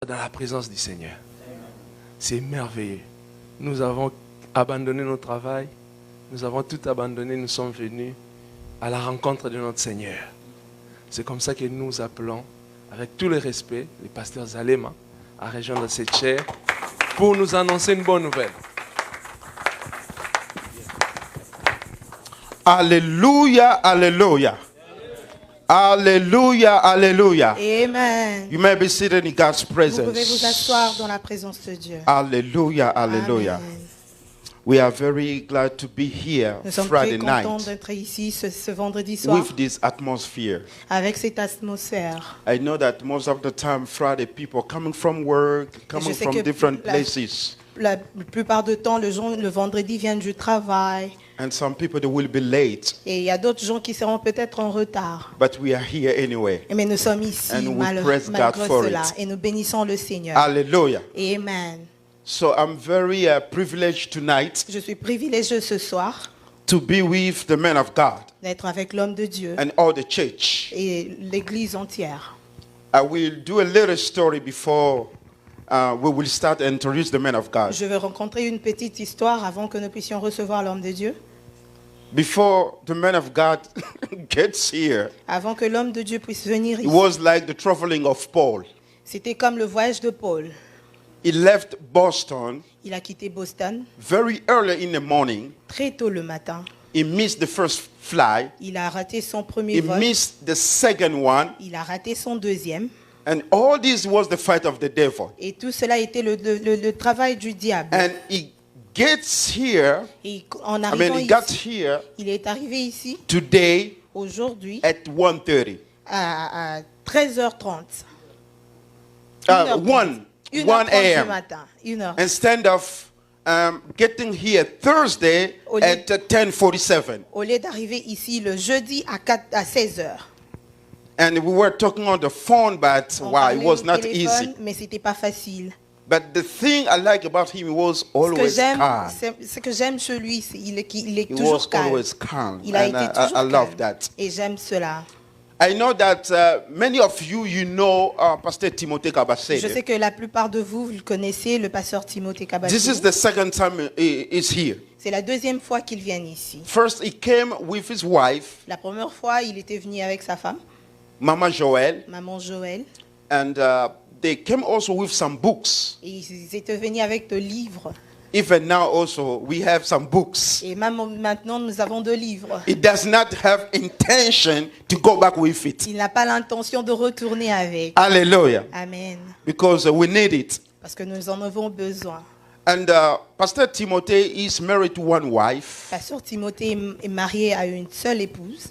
dans la présence du Seigneur. C'est merveilleux. Nous avons abandonné notre travail. Nous avons tout abandonné. Nous sommes venus à la rencontre de notre Seigneur. C'est comme ça que nous appelons, avec tout le respect, les pasteurs Zalema à rejoindre cette chaire pour nous annoncer une bonne nouvelle. Alléluia, alléluia. Alléluia, alléluia. Amen. You may be seated in God's Vous pouvez vous presence. asseoir dans la présence de Dieu. Alléluia, alléluia. Amen. We are very glad to be here Nous sommes très Friday contents night d'être ici ce vendredi soir with this atmosphere. avec cette atmosphère. I know that most of the time Friday people coming from work, coming sais from que different la- places. La plupart du temps, le vendredi viennent du travail And some people they will be late, et il y a d'autres gens qui seront peut-être en retard. but we are here anyway. Mais nous sommes ici And we malgré praise God for cela it. et nous bénissons le Seigneur. Hallelujah. Amen. So I'm very privileged tonight Je suis privilégieux ce soir to be with the man of God d'être avec l'homme de Dieu and all the church. et l'Église entière. I will do a little story before we will start and introduce the man of God. Je vais rencontrer une petite histoire avant que nous puissions recevoir l'homme de Dieu. Before the man of God gets here, Avant que l'homme de Dieu puisse venir it ici. was like the traveling of Paul. C'était comme le voyage de Paul. He left Boston Il a quitté Boston very early in the morning. très tôt le matin. He missed the first flight. Il a raté son premier He vol. missed the second one. Il a raté son deuxième. And all this was the fight of the devil. Et tout cela était le travail du diable. And he gets here, Et en he arrivant got ici, here il est arrivé ici today aujourd'hui at 1:30. à 13h30. 1 1h30 du a.m. matin. 1h. Instead of getting here Thursday Au lieu- at 10:47. Au lieu d'arriver ici le jeudi à 16h. And we were talking on the phone, but On wow, it parlait was au not téléphone, easy. mais c'était pas facile. But the thing I like about him was always calm. Ce que j'aime chez lui, c'est il est He was toujours calme. always calm. Il a And été toujours I love calme. that. Et j'aime cela. I know that many of you know Pastor Timothy Je sais Kabasede. que la plupart de vous, vous le connaissez, le pasteur Timothée This is Kabasede. the second time he is here. C'est la deuxième fois qu'il vient ici. First, he came with his wife, La première fois, il était venu avec sa femme, Mama Joel, maman Joël, and they came also with some books. et ils étaient venus avec de livres. Even now also, we have some books. Et même maintenant, nous avons 2 livres. He does not have intention to go back with it. Il n'a pas l'intention de retourner avec. Hallelujah. Amen. Because we need it. Parce que nous en avons besoin. And Pastor Timothy is married to one wife. Pasteur Timothée est marié à une seule épouse.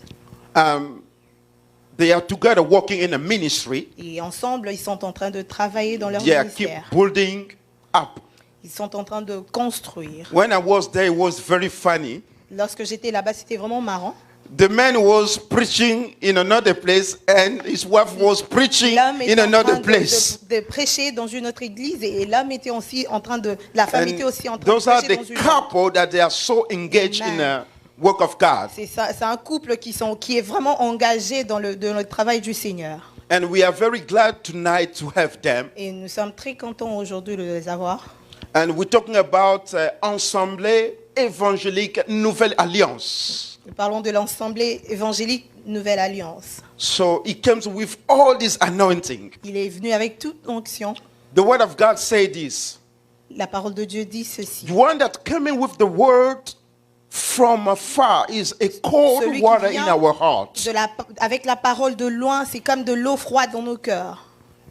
They are together working in a ministry. Et ensemble, ils sont en train de travailler dans leur They are keep ministère. building up. Ils sont en train de construire. When I was there, it was very funny. Lorsque j'étais là-bas, c'était vraiment marrant. The man was preaching in another place, and his wife was preaching L'homme in était en another train place. de prêcher dans une autre église et l'homme était aussi en train de, la femme était aussi en And train de those are prêcher the dans une autre. couple that they are so engaged in Amen. the work of God. C'est ça, c'est un couple qui est vraiment engagé dans le travail du Seigneur. And we are very glad tonight to have them. Et nous sommes très contents aujourd'hui de les avoir. And we're talking about Ensemble évangélique Nouvelle Alliance. Nous parlons de l'Assemblée évangélique Nouvelle Alliance. So he comes with all this anointing. Il est venu avec toute onction. The word of God say this. La parole de Dieu dit ceci. The one that coming with the word from afar is a cold Celui qui water vient in our heart. avec la parole de loin, c'est comme de l'eau froide dans nos cœurs.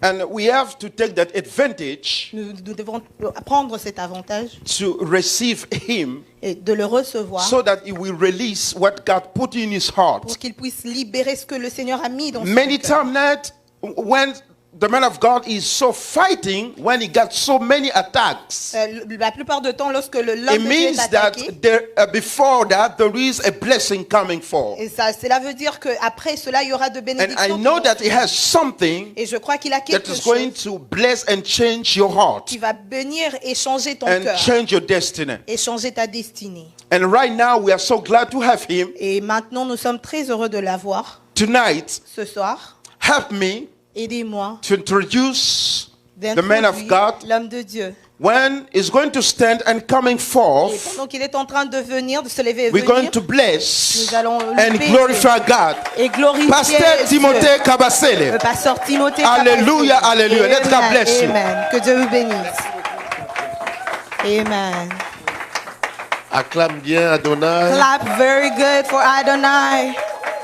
And we have to take that advantage Nous devons prendre cet avantage to receive him et de le recevoir so that he will release what God put in his heart. pour qu'il puisse libérer ce que le Seigneur a mis dans son Many cœur. times that when the man of God is so fighting, when he got so many attacks, La plupart du temps, lorsque l'homme it de Dieu means est that attaqué, there, before that there is a blessing coming forth. et cela veut dire qu'après cela, il y aura de And I bénédictions. know that he has something Et je crois qu'il a that quelque is going chose to bless and change your heart qui va bénir et changer ton and cœur change your destiny. et changer ta destinée. And right now we are so glad to have him Et maintenant, nous sommes très heureux de l'avoir tonight. ce soir. Help me Aidez-moi to introduce the man of d'introduire God, l'homme de Dieu. when he's going to stand and coming Et forth, pendant qu'il est en train de venir, de se lever et we're going venir, to bless nous allons and louer glorify God. et glorifier Pasteur Dieu. Timothée Kabasele. Le pasteur Timothée Alléluia, Kabasele. alléluia. Let God Amen, bless you. amen. Que Dieu vous bénisse. Amen. Acclame bien Adonai. Clap very good for Adonai.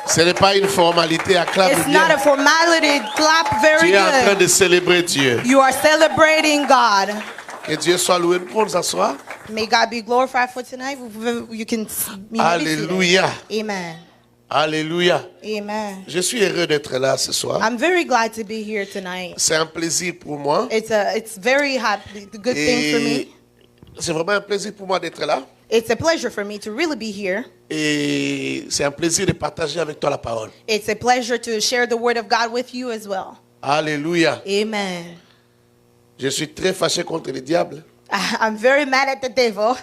Ce n'est pas une formalité, acclame It's bien. not a formality. Clap very Tu es en train good. de célébrer Dieu. You are celebrating God. Que Dieu soit loué. Nous pouvons nous asseoir. May God be glorified for tonight. You can be Alléluia. Amen. Alléluia. Amen. Je suis heureux d'être là ce soir. I'm very glad to be here tonight. C'est un plaisir pour moi. It's very happy, a good thing for me. Et c'est vraiment un plaisir pour moi d'être là. It's a pleasure for me to really be here. Et c'est un plaisir de partager avec toi la parole. It's a pleasure to share the word of God with you as well. Alléluia. Amen. Je suis très fâché contre le diable. I'm very mad at the devil.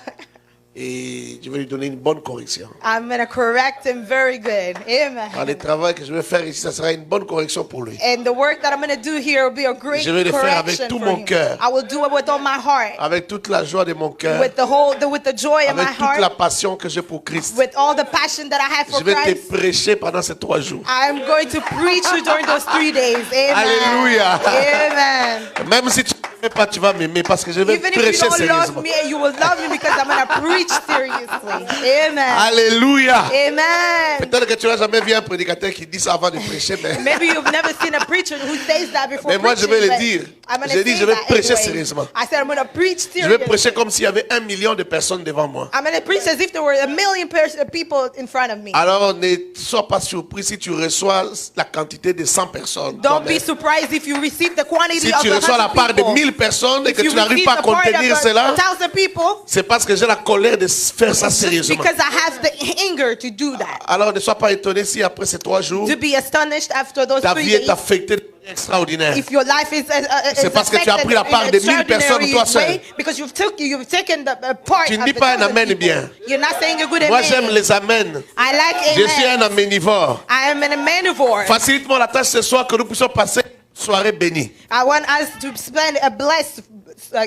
Et je vais lui donner une bonne correction. I'm going to correct him very good. Amen. Le travail que je vais faire ici, ça sera une bonne correction pour lui. And the work that I'm going to do here will be a great Je vais le faire avec correction tout for mon him. cœur. I will do it with all my heart. Avec toute la joie de mon cœur. With the joy in my Avec toute la heart. passion que j'ai pour Christ. With all the passion that I have for Je vais te Christ. prêcher pendant ces 3 jours. I'm going to preach you during those 3 days. Amen. Alléluia. Amen. Même si tu ne m'aimes pas, tu vas m'aimer parce que je vais Even if you prêcher don't love sérieusement. me, you will love me because I'm going to preach seriously. Amen. Alléluia. Amen. Peut-être que tu n'as jamais vu un prédicateur qui dit ça avant de prêcher, mais, Maybe you've never seen a preacher who says that before mais moi je vais preaching, le but dire. I'm gonna J'ai dit say je vais that prêcher anyway. sérieusement. I said I'm going to preach Je vais seriously. prêcher comme s'il y avait 1 million de personnes devant moi. I'm going to preach as if there were a million people in front of me. Alors ne sois pas surpris si tu reçois la quantité de 100 personnes. Don't be toi-même. surprised if you receive the quantity Si of tu 100 reçois la part de people. 1000 personnes et If que you tu n'arrives receive pas à the part contenir of cela, 1,000 people, c'est parce que j'ai la colère de faire ça it's just sérieusement. because I have the anger to do that. Alors ne sois pas étonné si après ces 3 jours, To be astonished after those ta 3 vie est days. affectée de manière extraordinaire. If your life is C'est parce que tu as pris la part de 1000 personnes toi seul. Because you've taken the part Tu ne of dis the pas un 1,000 amen people. bien. You're not saying a good Moi amen. j'aime les amens. I like Je suis amen. un aménivore. I am an amenivore. Facilite-moi la tâche ce soir que nous puissions passer une soirée bénie. I want us to spend a blessed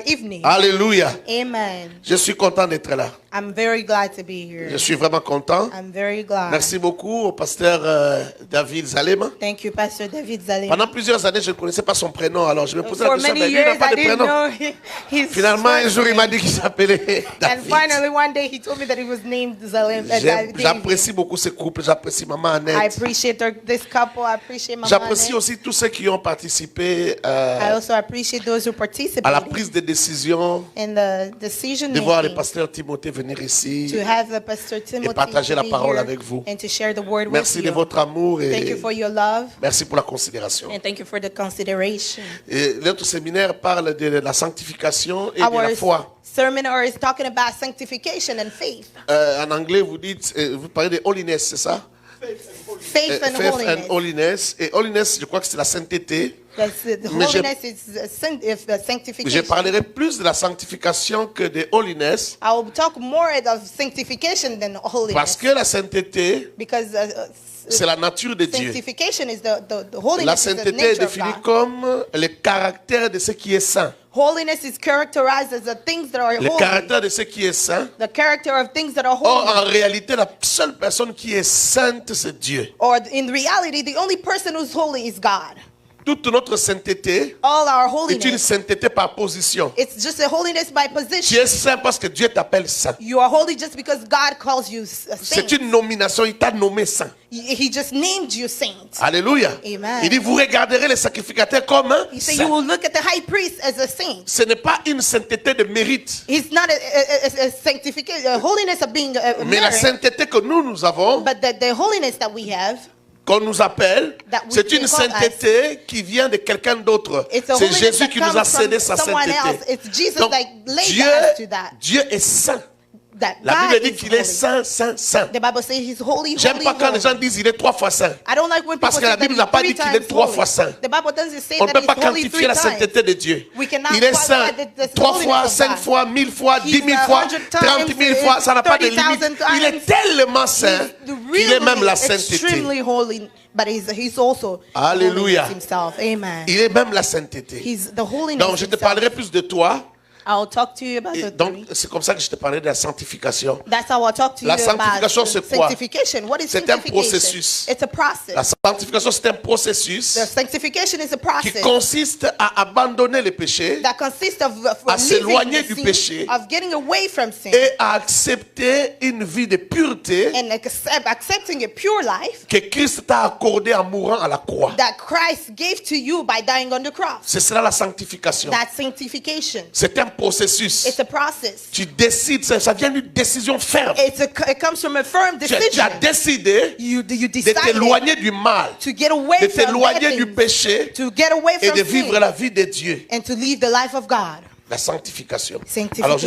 evening. Alléluia. Amen. Je suis content d'être là. I'm very glad to be here. Je suis vraiment content. I'm very glad. Merci beaucoup au pasteur David Zalem. Thank you, Pastor David Zalem. Pendant plusieurs années, je ne connaissais pas son prénom. Alors je me posais la For question, many mais lui, il n'a years, pas I de didn't prénom. know his Finalement, un first jour, il m'a name. dit qu'il s'appelait And David. finally, one day, he told me that he was named Zalem. David. J'apprécie beaucoup ce couple. J'apprécie Maman I Annette. appreciate this couple. I appreciate Mama J'apprécie Annette. aussi tous ceux qui ont participé I also appreciate those who à la participated prise de décision in the decision de voir le making. pasteur Timothée venir ici. To have the Pastor Timothy partager la to be parole here avec vous. and to share the word Merci with de you. votre amour Thank you et for your love merci pour la considération. and thank you for the consideration. Et notre séminaire parle de la sanctification et de la Our foi. seminar is talking about sanctification and faith. En anglais, vous dites, vous parlez de holiness, c'est ça? Faith and Faith holiness. and holiness. Et holiness, je crois que c'est la sainteté. The Mais holiness is Je sanctification. parlerai plus de la sanctification que de holiness. I will talk more of sanctification than holiness. Parce que la sainteté, Because c'est la nature de Dieu. sanctification is the La holiness is the sainteté est nature of définie God. comme le caractère de ce qui est saint. Holiness is characterized as the things that are Le holy. caractère de ce qui est saint. The character of things that are Or, holy. en réalité, la seule personne qui est sainte, c'est Dieu. Or in reality, the only person who's holy is God. Toute notre sainteté All our est une holiness, sainteté par position. it's just a holiness by Tu position. es saint parce que Dieu t'appelle saint. You are holy just because God calls you a C'est saint. une nomination, il t'a nommé saint. He just named you saint. Alléluia. Amen. Il dit, vous regarderez les sacrificateurs comme un He said saint. you will look at the high priest as a saint. Ce n'est pas une sainteté de mérite. He's not a sanctification, a holiness of being a Mais la merit, sainteté que nous avons, but the holiness that we have, qu'on nous appelle, That we c'est une think of sainteté qui vient de quelqu'un d'autre. it's a C'est holiness Jésus that qui nous a comes cédé from sa someone else. sainteté. It's Jesus Donc, like laid the hands to that. Dieu est saint. that La God Bible dit is qu'il est holy. saint, saint, saint. The Bible says he's holy, J'aime holy, pas quand les holy. gens disent il est 3 fois saint. I don't like when Parce people que la say that Bible n'a he's pas 3 dit qu'il est times 3 holy. fois saint. The Bible doesn't say On ne that peut pas he's holy quantifier 3 la times. sainteté de Dieu. We cannot Il est quantify saint the 3 holiness fois, of 5 God. fois, 1000 fois, 10 000 He's fois, 100 30 000 times, fois, ça n'a pas de 30,000 limite. Il est tellement saint qu'il est même la sainteté. extremely holy, but he's also Alléluia. holiness himself. Amen. Il est même la sainteté. He's the holiness Donc je te himself. parlerai plus de toi. I'll talk to you about Et the donc three. c'est comme ça que je te parlerai de la sanctification. That's how I'll talk to La you about sanctification, c'est quoi? sanctification. What is C'est un sanctification? processus. It's a process. La sanctification, c'est un processus The sanctification is a qui process consiste à abandonner les péchés that consists of à s'éloigner leaving the du sin, péché of getting away from sin, et à accepter une vie de pureté and accepting a pure life que Christ t'a accordé en mourant à la croix. that Christ gave to you by dying on the cross. C'est cela la sanctification. That's sanctification. C'est un processus. It's a process. Tu décides, ça vient d'une décision ferme. It comes from a firm Tu as decision. décidé You de decided t'éloigner du mal, to get away de from bad t'éloigner du things, péché to get away et from de vivre sin, la vie de Dieu. and to live the life of God. La sanctification. Sanctification. Alors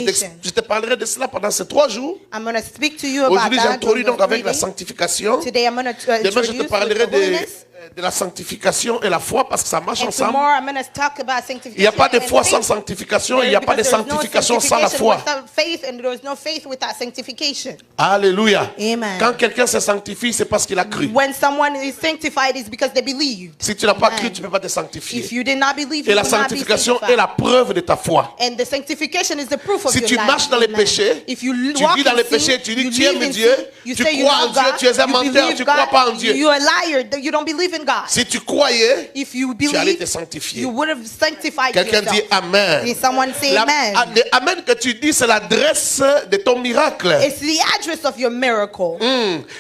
je te parlerai de cela pendant ces 3 jours. I'm going to speak to you about Aujourd'hui that. j'introduis donc avec la reading. sanctification. Today I'm going to Demain je te introduce parlerai with the holiness. de la sanctification et la foi parce que ça marche And ensemble. tomorrow I'm going to talk about sanctification. Il n'y a pas de and foi sans faith. sanctification, il n'y a pas de Because there's no sanctification sans la sanctification foi. without faith, and there's no faith without sanctification. Alléluia. Amen. Quand quelqu'un se sanctifie, c'est parce qu'il a cru. When someone is sanctified, it's because they believed. Si tu n'as pas Amen. cru, tu ne peux pas te If sanctifier. you did not believe, Et you la will not be sanctification est sanctified. la preuve de ta foi. And the sanctification is the proof of Si your tu life. marches dans les Amen. péchés, If you tu walk vis dans in les sin, péchés, tu dis you tu live aimes in Dieu, sin, you tu say you crois en love Dieu, God, tu es un you menteur, believe tu ne crois God, pas en Dieu. you're a liar, you don't believe in God. Si tu croyais, If you tu allais te believe, sanctifier. you would have sanctified Quelqu'un dit yourself. Amen. Did someone say amen? Le Amen que tu dis, c'est l'adresse de ton miracle. It's the address of your miracle.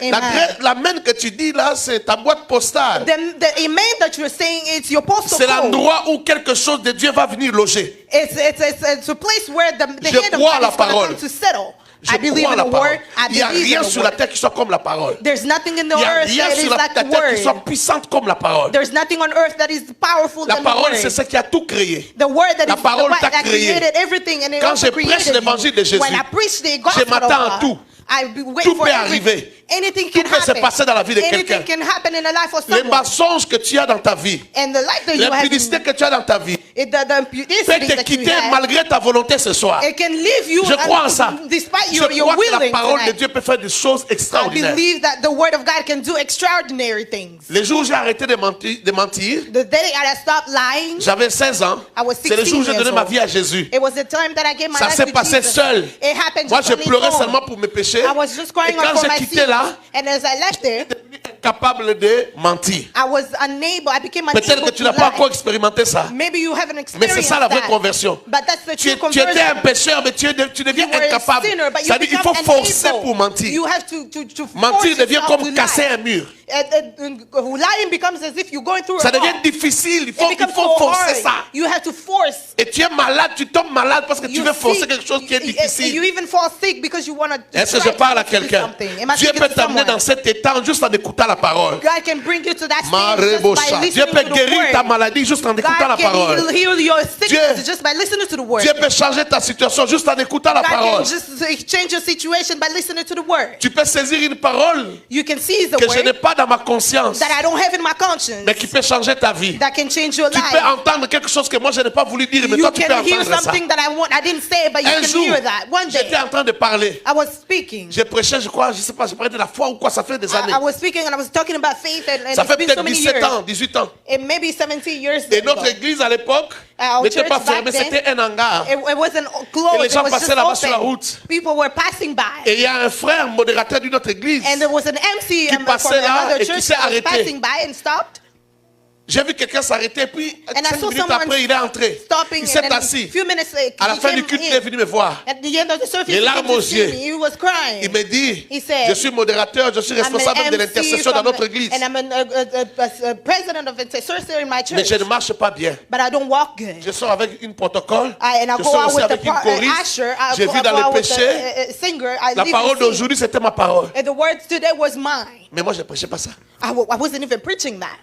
Amen. L'amen que tu dis là, c'est ta boîte postale. The amen that you're saying, it's your postal C'est code. l'endroit où quelque chose de Dieu va venir loger. It's a place where the Je hand of crois à la God is going to parole. come to settle. Je I believe crois à in la the parole. word. I Il n'y a believe rien in the sur la word. terre qui soit comme la parole. There's nothing in the Il n'y a earth rien that sur is la like the terre qui soit word. puissante comme la parole. There's nothing on earth that is powerful La than the parole, c'est word. ce qui a tout créé. The word that La is parole the, t'a that créé. created everything, and it Quand also je prêche created l'évangile you. de Jésus, When I preach the gospel of m'attends à God, tout. I wait Tout for peut everything. arriver. Anything Tout can peut se happen. passer dans la vie de Anything quelqu'un. can happen in the life of Les someone. mensonges que tu as dans ta vie, And the life that you have, l'impudicité que tu as dans ta vie, the peut impudicity te that you quitter have, malgré ta volonté ce soir. it can leave you Je crois en ça. despite Je your crois que la willing parole de tonight. Dieu peut faire des choses I extraordinaires. believe that the word of God can do extraordinary things. Les jours où j'ai arrêté de mentir, The day I stopped lying, j'avais 16 ans. I was C'est le jour où j'ai 16 donné years ma old. vie à Jésus. It was the time that I gave my Ça life s'est to passé Jesus. seul. It happened Moi, just je on its pleurais own. seulement pour mes péchés. I was just crying Et out quand for j'ai my quitté sins. là, And as I left there, incapable de mentir. I was unable. I became Peut-être unable que to tu n'as pas encore lie. expérimenté ça. Maybe you haven't Mais experienced c'est ça la vraie that. conversion. But that's the Tu true étais un conversion. pécheur, mais tu deviens You were a incapable. sinner, but you Ça veut dire qu'il faut become forcer unable. pour mentir. You have to force Mentir devient yourself comme to casser lie. un mur. Lying becomes as if you're going through Ça a devient wall. difficile. Il It faut becomes so forcer hard. ça. You have to force. Et tu es malade, tu tombes malade parce que tu You veux forcer seek- quelque chose qui est You difficile. even fall sick because you want to. Est-ce que je parle à quelqu'un? Dieu peut t'amener dans cet état juste en écoutant la parole. God can bring you to that stage just Marebosha. by Dieu listening peut to the guérir ta word. maladie juste en écoutant la God can parole. heal your sickness Dieu- just by listening to the word. Dieu peut changer ta situation juste en écoutant la God parole. can just change your situation by listening to the word. Tu peux saisir une parole You can seize the que je n'ai word pas dans ma conscience, that I don't have in my conscience mais qui peut changer ta vie. that can change your Tu peux life. entendre quelque chose que moi je n'ai pas voulu dire, mais You toi tu peux can hear entendre ça. something that I didn't say, but you Un can jour, hear that. One day, j'étais en train de parler. I was speaking. J'ai prêché, je crois, je sais pas, je parlais de la foi ou quoi, ça fait des années. I was speaking and I was talking about faith, and Ça it's fait been peut-être so many 17 years. ans, 18 ans. It may be 17 years Et ago. notre église à l'époque Our n'était church pas back fermée, then, c'était un hangar. It wasn't Et closed, les it gens was passaient just là-bas sur la open. route. People were passing by. Et il y a un frère modérateur d'une autre église. And there was an MC qui from passait là another et qui church s'est that was arrêté. passing by and stopped. J'ai vu quelqu'un s'arrêter, puis And I 5 saw minutes someone après, il est entré. stopping, Il and s'est then assis. a few minutes later, À la he fin du came culte, il est in. venu me voir. At the end of the service, Les he came larmes to aux see yeux. me. He was crying. Il me dit, He said, je suis modérateur, je suis responsable I'm de an MC l'intercession dans from- notre église. and I'm a president of intercessory in my Mais church. je ne marche pas bien. But I don't walk good. Je sors avec une protocole. And I Je go sors out aussi with the avec une choriste. usher. J'ai vu dans le péché. Singer. I La live parole in sin. d'aujourd'hui, c'était ma parole. And the words today was mine. Mais moi, je ne prêchais pas ça. I wasn't even preaching that.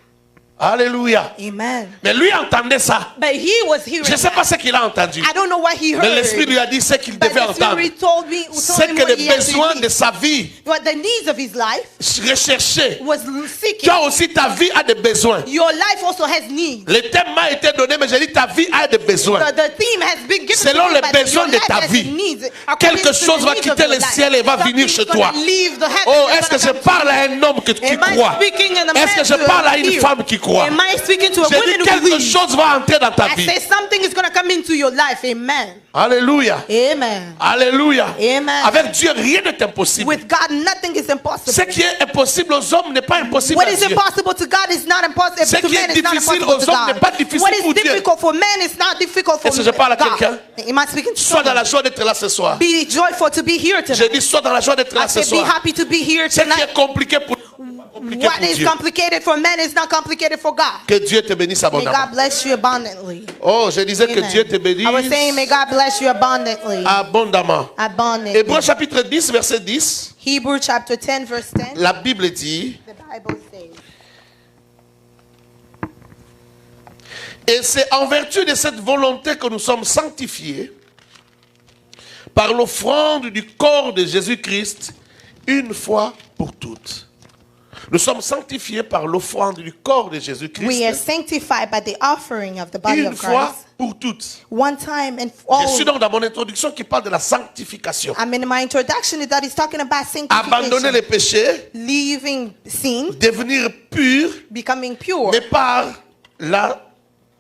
Alléluia. Amen. Mais lui entendait ça. But he was hearing Je ne sais pas that. ce qu'il a entendu. I don't know what he Mais l'Esprit heard. lui a dit ce qu'il But devait the entendre. Spirit told C'est him que what les he had to besoins de hear. sa vie What the needs of his life recherchés. was seeking. Toi aussi, ta vie a des besoins. Your life also has needs. Le thème m'a été donné, mais j'ai dit ta vie a des besoins. The theme has been given Selon to les you, but besoins your de life ta has vie, needs. quelque According to chose the va needs quitter of le your life. ciel et va venir Something's chez gonna toi. leave the heaven Oh, and est-ce que je gonna come parle to à you. un homme qui Am I croit? speaking in a Est-ce que je man parle à to une hear? femme qui croit? Am I speaking to a J'ai woman dit who quelque believes? chose va entrer dans ta I vie. say something is going to come into your life. Amen. Alléluia. Amen. Alléluia. Amen. Avec Dieu, rien n'est impossible. With God, nothing is Ce impossible. qui est impossible aux hommes n'est pas impossible What à is Dieu. impossible to God is not impossible Ce to qui est man. Is not difficile impossible aux to hommes n'est God. pas difficile What is pour Dieu. difficult for man is not difficult for Est-ce que je parle à God. quelqu'un? Am I speaking to Sois dans la someone? joie d'être là ce soir. Be joyful to be here J'ai tonight. dit sois dans la joie d'être là I ce said be soir. happy to be here Ce qui tonight. est compliqué pour compliqué What pour is Dieu. complicated for man is not complicated for God. Que Dieu te bénisse May abondamment. God bless you abundantly. Oh, je disais que Amen. Dieu te bénisse I was saying, may God bless you abundantly. abondamment. Abundantly. Hébreux chapitre 10, verset 10. Hebrew chapter 10, verse 10. La Bible dit, The Bible says, et c'est en vertu de cette volonté que nous sommes sanctifiés par l'offrande du corps de Jésus-Christ une fois pour toutes. Nous sommes sanctifiés par l'offrande du corps de we are Jésus-Christ sanctified by the offering of the body une of fois Christ. pour toutes. One time and Je suis all. donc dans mon introduction qui parle de la sanctification. I mean, my introduction is that he's talking about Abandonner les sanctification. péchés, Leaving sin, devenir pur, becoming pure. mais par la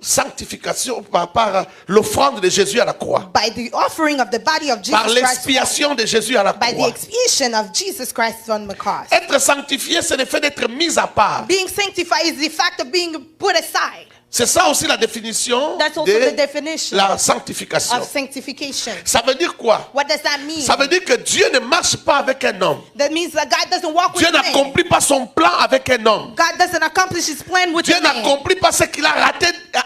sanctification, par l'offrande de Jésus à la croix, By the offering of the body of Jesus par Christ. l'expiation de Jésus à la By the croix. expiation of Jesus Christ on the cross. Être sanctifié, c'est le fait d'être mis à part. Being sanctified is the fact of being put aside. C'est ça aussi la définition That's also the de definition la sanctification. of sanctification. Ça veut dire quoi? What does that mean? Ça veut dire que Dieu ne marche pas avec un homme. That means that God doesn't walk Dieu with man. n'accomplit pas son plan avec un homme. God doesn't accomplish his plan with Dieu a man. n'accomplit pas ce qu'il a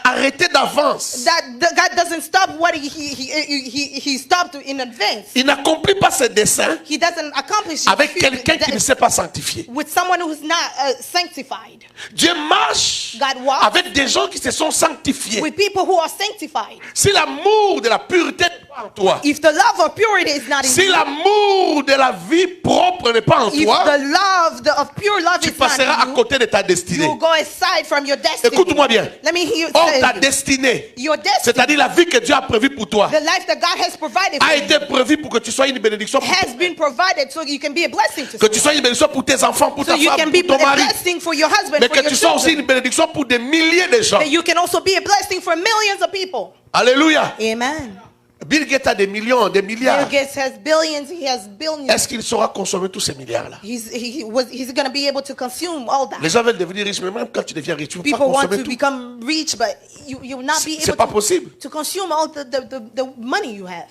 arrêté d'avance. God doesn't stop what he stopped in advance. Il n'accomplit pas ses desseins He doesn't accomplish it avec quelqu'un qui ne s'est pas sanctifié. with someone who's not sanctified. Dieu marche God walks avec des gens qui se sont sanctifiés. with people who are sanctified. Si l'amour de la pureté n'est pas en toi, If the love of purity is not in si you, l'amour de la vie propre n'est pas en if toi, the love of pure love tu is not passeras à in you, côté de ta destinée. you'll go aside from your destiny. Écoute-moi bien. Let me hear you Or say ta it. destinée, Your destiny, c'est-à-dire la vie que Dieu a prévue pour toi, the life that God has provided for a you, été prévue pour que tu sois une bénédiction pour has been provided so you can be a blessing to que tu someone. sois une bénédiction pour tes enfants, pour So ta you femme, can be pour ton a mari, blessing for your husband, mais for que your tu sois aussi children. une bénédiction pour des milliers de gens. That you can also be a blessing for millions of people. Alléluia. Amen. Bill Gates a des millions, des Bill milliards. Gates has billions, he has billions. Est-ce qu'il saura consommer tous ces milliards-là? He's going to be able to consume all that. Les gens veulent devenir riches, mais même quand tu deviens riche, tu ne peux pas People want consommer to tout. become rich, but you will not be C'est able pas possible. to consume all the money you have.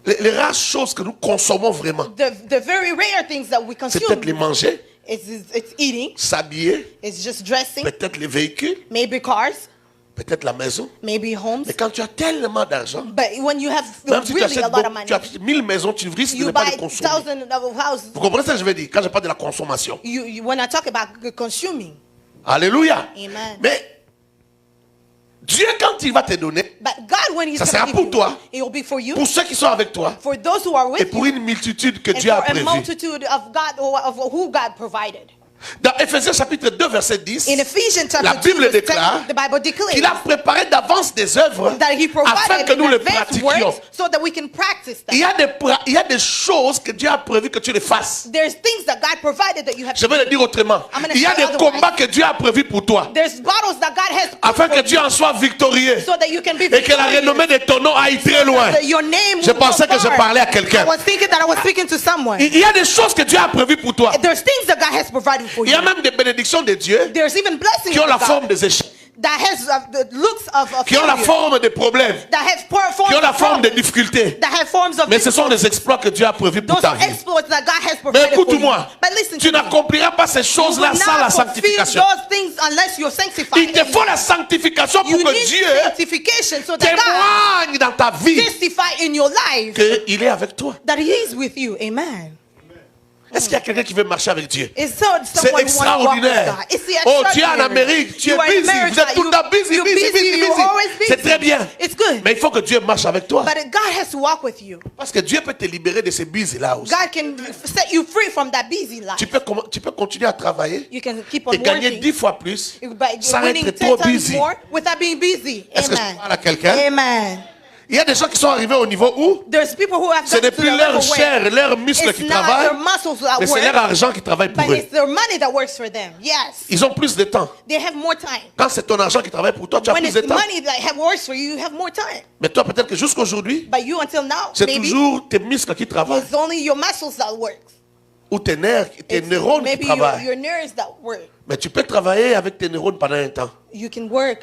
Les rares choses que nous consommons vraiment, The very rare things that we c'est peut-être les consume, manger, it's eating, s'habiller, it's just dressing, peut-être les véhicules, maybe cars, peut-être la maison. maybe homes. Mais quand tu as tellement d'argent, But when you have même si tu really a achètes, lot of money, tu achètes 1000 maisons, tu risques de you ne pas buy les consommer. thousands of houses. Vous comprenez ce que je veux dire quand je parle de la consommation? When I talk about consuming, Alléluia. Amen. Mais Dieu, quand il va te donner, but God, when He's Ça going sera to pour give you, toi. it will be for you, pour ceux qui sont avec toi, for those who are et with pour you, une multitude que and Dieu a for a prévue. multitude of God or of who God provided. Dans Ephésiens chapitre 2, verset 10, In Ephesians chapter la 2, Bible verse 10, déclare the Bible declares qu'il a préparé d'avance des œuvres that He afin provided que nous in les advance pratiquions. works so that we can practice Il y, them. il y a des choses que Dieu a prévues que tu les fasses. There's things that God provided that you have Je vais le dire autrement. I'm gonna Il y a say des otherwise. combats que Dieu a prévus pour toi There's battles that God has put afin for que tu you en sois victorieux so that you can be et que la victorious. renommée de ton nom aille très loin. That your name Je will go pensais que je far. parlais à quelqu'un. I was thinking that I was speaking to someone. Il y a des choses que Dieu a prévues pour toi. There's things that God has provided for Il y you. a même des bénédictions de Dieu There's even blessings qui ont la of God forme des échecs, that has the looks of qui ont la failure, forme des problèmes, that has forms qui ont la of forme des problems, difficultés. that have forms of Mais ce sont difficulty. des exploits que Dieu a prévus pour Those ta are vie. exploits that God has Mais provided for you. écoute-moi, But listen tu to me. n'accompliras pas ces You choses-là will sans la not fulfill sanctification. those things unless you're sanctified. Il te faut la sanctification You pour que need Dieu sanctification so that God témoigne dans ta vie testify in your life qu'il est avec toi. that He is with you. Amen. Est-ce qu'il y a quelqu'un qui veut marcher avec Dieu? Is C'est someone who wants to walk with extraordinaire. God? Is he Oh, tu es en extraordinary? Amérique, tu es You are in busy, America, vous êtes tout le temps busy, you're busy, busy, you're busy. always busy. C'est très bien. It's good. Mais il faut que Dieu marche avec toi. But God has to walk with you. Parce que Dieu peut te libérer de ces busy-là aussi. God can set you free from that busy life. Tu peux continuer à travailler You can keep on et gagner working 10 fois plus by sans winning être 10 trop times busy. more without being busy. Est-ce que je Amen. parle à quelqu'un? Amen. Il y a des gens qui sont arrivés au niveau où There's people who have ce gotten n'est to plus the leur level chair, where leurs muscles it's qui not travaillent, their muscles that mais c'est leur work, argent qui travaille pour but eux. it's their money that works for them. Yes. Ils ont plus de temps. They have more time. Quand c'est ton argent qui travaille pour toi, tu as When plus de it's temps. money that works for you, you have more time. Mais toi, peut-être que jusqu'aujourd'hui, But you until now, c'est maybe toujours tes muscles qui travaillent it's only your muscles that work. ou tes nerfs, tes It's neurones qui maybe travaillent. your nerves that work. Mais tu peux travailler avec tes neurones pendant un temps. You can work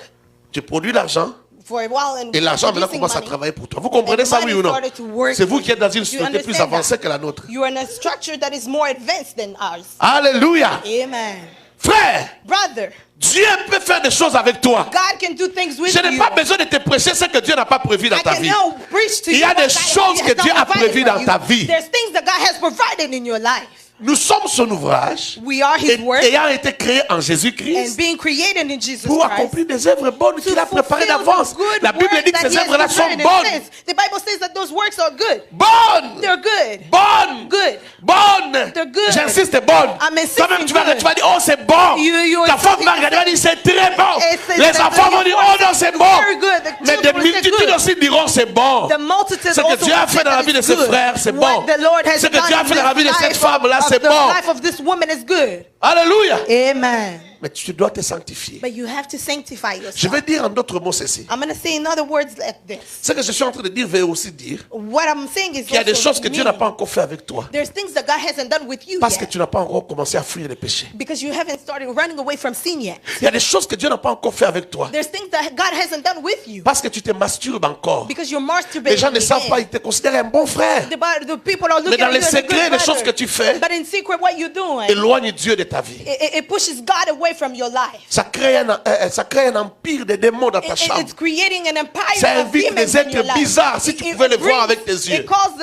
Tu produis l'argent for a while and et l'argent maintenant producing commence à money. travailler pour toi. Vous comprenez And ça, money oui ou non? started to work. C'est vous qui êtes dans une You société plus understand avancée that? que la nôtre. You are in a structure that is more advanced than ours. Alléluia. Amen. Frère, Brother, Dieu peut faire des choses avec toi. God can do things with Je n'ai you. pas besoin de te prêcher ce que Dieu n'a pas prévu dans I ta can vie. now preach to Il y you a what des God choses has que not Dieu a provided prévues for dans you. ta vie. There's things that God has provided in your life. Nous sommes son ouvrage, We are His work ayant été créés en and Jésus-Christ being created in Jesus pour Christ. accomplir des œuvres bonnes To qu'il a préparées fulfill d'avance. the good La Bible work dit que that ces He has œuvres-là sont prepared. It bonnes. says- The Bible says that those works are good. Bonnes! They're good. Bonnes! Good. Bonnes! They're good. J'insiste, c'est bonne. I'm insisting Toi-même, tu good. vas dire, oh, c'est bon. You Ta femme va regarder, va dire, c'est très bon. Les enfants vont dire, oh non, c'est bon. Very good. The Mais des children say multitudes good. aussi diront, c'est bon. The multitude Ce que also Dieu a will fait say dans la that vie de it's ses good. frères, c'est bon. What the Lord has Ce que done Dieu a in fait dans la vie de this cette life femme-là, of c'est the bon. life of this woman is good. Alléluia. Amen. Mais tu dois te sanctifier. But you have to sanctify Je yourself. vais dire en d'autres mots ceci. I'm going to say in other words like this. Ce que je suis en train de dire veut aussi dire What I'm saying is qu'il y a des also choses que Dieu n'a meaning. pas encore fait avec toi. There's things that God hasn't done with you Parce que yet. tu n'as pas encore commencé à fuir les péchés. Because you haven't started running away from sin yet. Il y a des choses que Dieu n'a pas encore fait avec toi. There's things that God hasn't done with you. Parce que tu te masturbes encore. Because you're Les masturbating. gens ne savent pas, again. ils te considèrent un bon frère. The people are Mais looking dans at les you as a good secrets, les choses que brother. tu fais But in secret, what you're doing, éloignent Dieu de ta vie. it pushes God away from your life. Ça crée un empire de démons dans ta chambre. It's creating an empire Ça of invite demons des in êtres your life. bizarres, si tu pouvais les voir avec tes yeux. It causes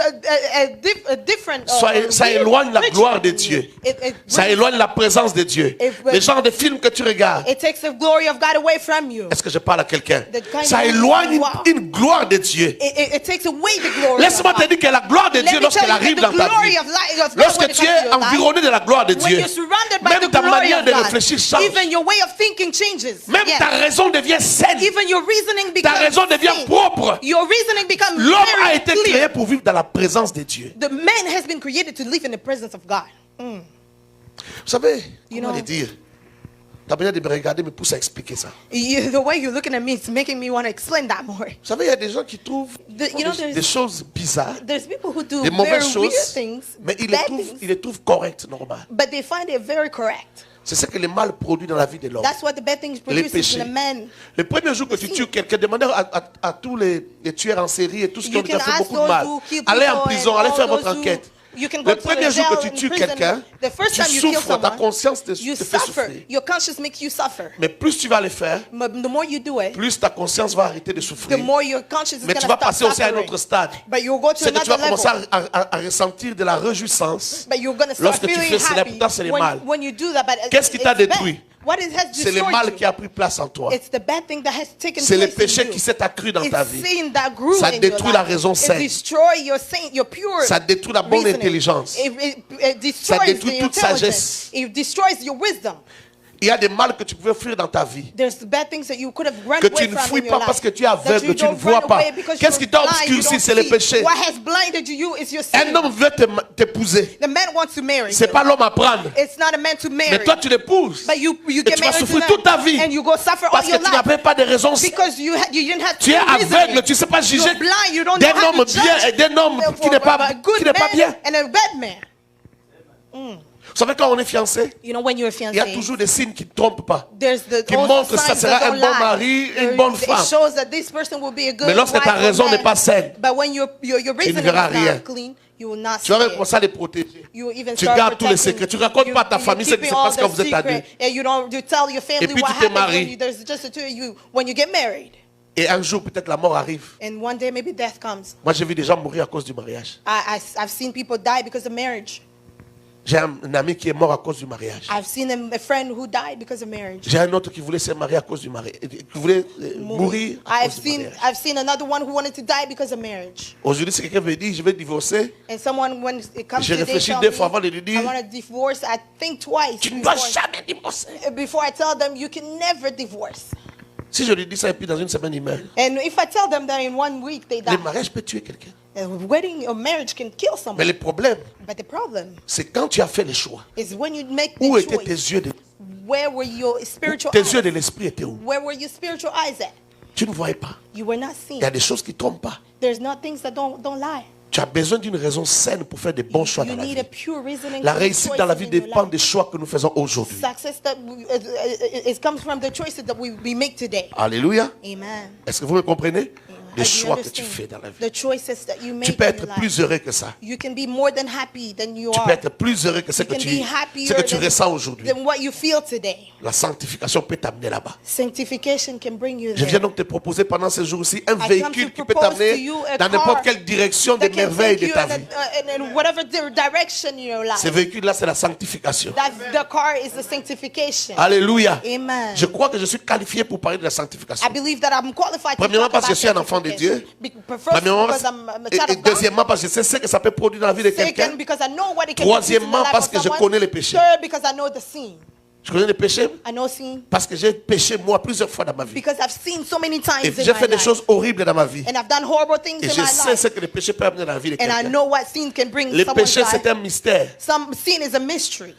a different. Ça éloigne la gloire de Dieu. Ça It éloigne la présence de Dieu. Les genres de films que tu regardes. takes the glory of God away from you. Est-ce que je parle à quelqu'un? The kind Ça of- éloigne Wow. une gloire de Dieu. It takes away the glory. Laisse-moi of te God. dire que la gloire de Let Dieu, me lorsqu'elle tell you arrive that dans the ta glory vie, of God lorsque when it tu comes es to your life, environné de la gloire de when Dieu, you're surrounded by même the ta glory manière of de God, réfléchir change. even your way of thinking changes. Même Yes. ta raison devient saine. Even your reasoning Ta becomes raison devient clean. propre. Your reasoning becomes L'homme a very été clear. créé pour vivre dans la présence de Dieu. The man has been created to live in the presence of God. Vous savez, You comment know- le dire? Ta manière de me regarder me pousse à expliquer ça. The way you're looking at me, it's making me want to explain that more. Vous savez, il y a des gens qui trouvent You know, des choses bizarres, There's people who do des very mauvaises weird choses, things, mais ils bad ils things, les trouvent corrects, normal. but they find it very correct. C'est ce que le mal produit dans la vie de l'homme. That's what the bad things Les produces péchés. in a man. Le premier jour que tu tues quelqu'un, demandez à tous les tueurs en série et tous ceux qui You ont déjà can fait ask beaucoup de those mal. who kill Allez en people prison, and allez all faire votre those who- enquête. You can go Le to premier the jour jail que tu and tues prison. quelqu'un, The first tu time you kill souffres, ta someone, conscience te you fait suffer. souffrir. Your conscience makes you suffer. Mais plus tu vas le faire, But the more you do it, plus ta conscience va arrêter de the souffrir. more your conscience is Mais going tu to vas stop passer aussi à un suffering. autre stade. But you'll go to C'est que tu vas another commencer level. à ressentir de la réjouissance. But you're going to start Lorsque tu feeling fais cela, happy pourtant c'est le mal. when you do that. But Qu'est-ce qui t'a it's bad. détruit? What it has C'est le destroyed mal you. qui a pris place en toi. It's the bad thing that has taken C'est le place péché in you. qui s'est accru dans ta It's vie. sin that grew Ça in your détruit la life. raison It saine. destroys your pure Ça détruit la bonne reasoning. intelligence. It destroys Ça détruit the toute intelligence. sagesse. It destroys your wisdom. Il y a des mal que tu pouvais fuir dans ta vie. There's bad things that you could have run Que away tu ne from fuis in your pas parce life. que tu es aveugle, That you tu ne don't vois run pas. away because Qu'est-ce qui you're t'a blind, you obscurci? don't C'est le see. péché. What has blinded you is your sin. Un homme veut t'épouser. The man wants to marry C'est you. pas l'homme à prendre. It's not a man to marry. Mais toi, tu l'épouses. But you Et get tu vas married to souffrir them. toute ta vie. And you go suffer all Parce que your tu life. n'avais pas de raison. Because you didn't have Tu es true reasoning. aveugle, tu ne sais pas juger You're blind, you don't d'un know how homme to bien judge et d'un homme qui n'est pas, a good qui n'est pas man bien. and a bad man. Vous savez, quand on est fiancé, You know, when you're il y a fiancé, toujours des signes qui ne trompent pas. there's the qui also montrent que ça signs sera that un don't bon lie. mari et une bonne It femme. shows that this person will be a good Mais lorsque ta wife or raison man. n'est pas saine, But when your reasoning verras is rien. not clean, you will not tu vas see it. commencer à les protéger. You even Tu start gardes tous les protecting. secrets. Tu racontes pas à ta famille ce qui keeping se all passe quand the vous êtes à deux. secret, and you tell your family Et puis what tu te happens maries. when there's just the two of you when you get married. Et un jour, peut-être la mort arrive. And one day maybe death comes. Moi, j'ai vu des gens mourir à cause du mariage. I've seen people die because of marriage. J'ai un ami qui est mort à cause du mariage. I've seen a friend who died because of marriage. J'ai un autre qui voulait se marier à cause du mariage. Qui voulait mourir à cause du mariage. I've seen another one who wanted to die because of marriage. Aujourd'hui, si quelqu'un veut dire je vais divorcer, And someone, when it comes j'ai to réfléchi tell deux me, fois avant de lui dire, I want to divorce, I think twice tu ne dois jamais divorcer. before I tell them you can never divorce. Si je lui dis ça et puis dans une semaine il meurt, And if I tell them that in 1 week they die, le mariage peut tuer quelqu'un. a wedding or marriage can kill Mais someone. le problème, But the problem c'est quand tu as fait le choix. is when you make Où the étaient tes choice, yeux de, where were your spiritual tes yeux de eyes? l'esprit étaient où? Where were your spiritual eyes at? Tu ne voyais pas. You were not Il seen. y a des choses qui ne trompent pas. There's not things that don't lie. Tu as besoin d'une raison saine pour faire des bons choix You dans la need vie. a pure reasoning. La for the réussite dans la choices vie in your dépend life. des choix que nous faisons aujourd'hui. Success that it comes from the choices that we make today. Alléluia. Amen. Est-ce que vous me comprenez? Les Do you choix que tu understand? fais dans la vie. The choices that you Tu make peux in être your plus life. heureux que ça. You can be more than happy than you Tu peux are. être plus heureux que ce You que can tu, be happier ce que tu than, ressens aujourd'hui. than what you feel today. La sanctification peut t'amener là-bas. Sanctification can bring you Je viens there. donc te proposer pendant ces jours-ci un come véhicule to qui peut propose to t'amener you a dans car n'importe quelle direction des That can merveilles take de you ta vie. in whatever direction in your life. Ce véhicule-là, c'est la sanctification. The car is the sanctification. Alléluia. Amen. Je crois que je suis qualifié pour parler de la sanctification. I believe that I'm qualified to Premièrement, talk parce que about je suis un enfant de Dieu. First, Premièrement, because I'm a et child of God. deuxièmement, parce que je sais ce que ça peut produire dans la vie de quelqu'un. Second, because I know what it can Troisièmement, do to the life parce of que je someone. connais les péchés. Third, because I know the sin. Je connais les péchés I know sin parce que j'ai péché moi plusieurs fois dans ma vie. because I've seen so many times Et in j'ai my fait des life. choses horribles dans ma vie. And I've done horrible things Et in je my sais life. ce que les péchés peuvent amener dans la vie de And I quelqu'un. know what sin can bring Les someone's péchés, c'est life. un mystère. Some sin is a mystery.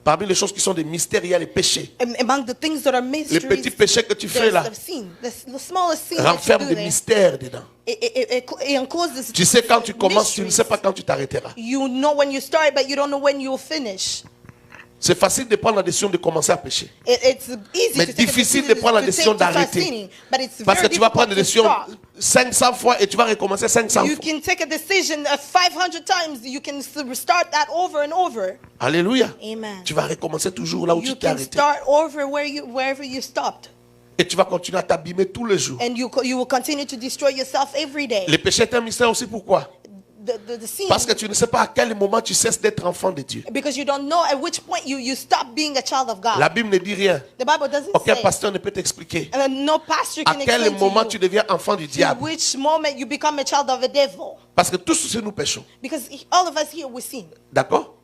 Parmi les choses qui sont des mystères, il y a les péchés. And among the things that are Les mysteries, petits péchés que tu fais there's là the sin. The smallest sin that you renferment do des there, mystères dedans. it encloses Tu sais quand tu commences, tu ne sais mysteries. pas quand tu t'arrêteras. You know when you start, but you don't know when you'll finish. C'est facile de prendre la décision de commencer à pécher. It's easy Mais to take a difficile de decision prendre la to décision take to start d'arrêter. sinning, but it's Parce que very tu vas prendre difficult des to décisions stop. 500 fois et tu vas recommencer 500 You fois. can take a decision 500 times. You can start that over and over. Alléluia. Amen. Tu vas recommencer toujours là où You tu t'es can arrêté. start over wherever you stopped. Et tu vas continuer à t'abîmer tous les jours. And you will continue to destroy yourself every day. Le péché est un mystère aussi. Pourquoi? The sin, Parce que tu ne sais pas à quel moment tu cesses d'être enfant de Dieu. because you don't know at which point you stop being a child of God. La Bible ne dit rien. The Bible doesn't Aucun say. pasteur ne peut t'expliquer No pastor à can quel explain moment to tu you deviens enfant du to diable. which moment you become a child of the devil. Parce que tous ceux nous péchons. Because all of us here we sin. D'accord?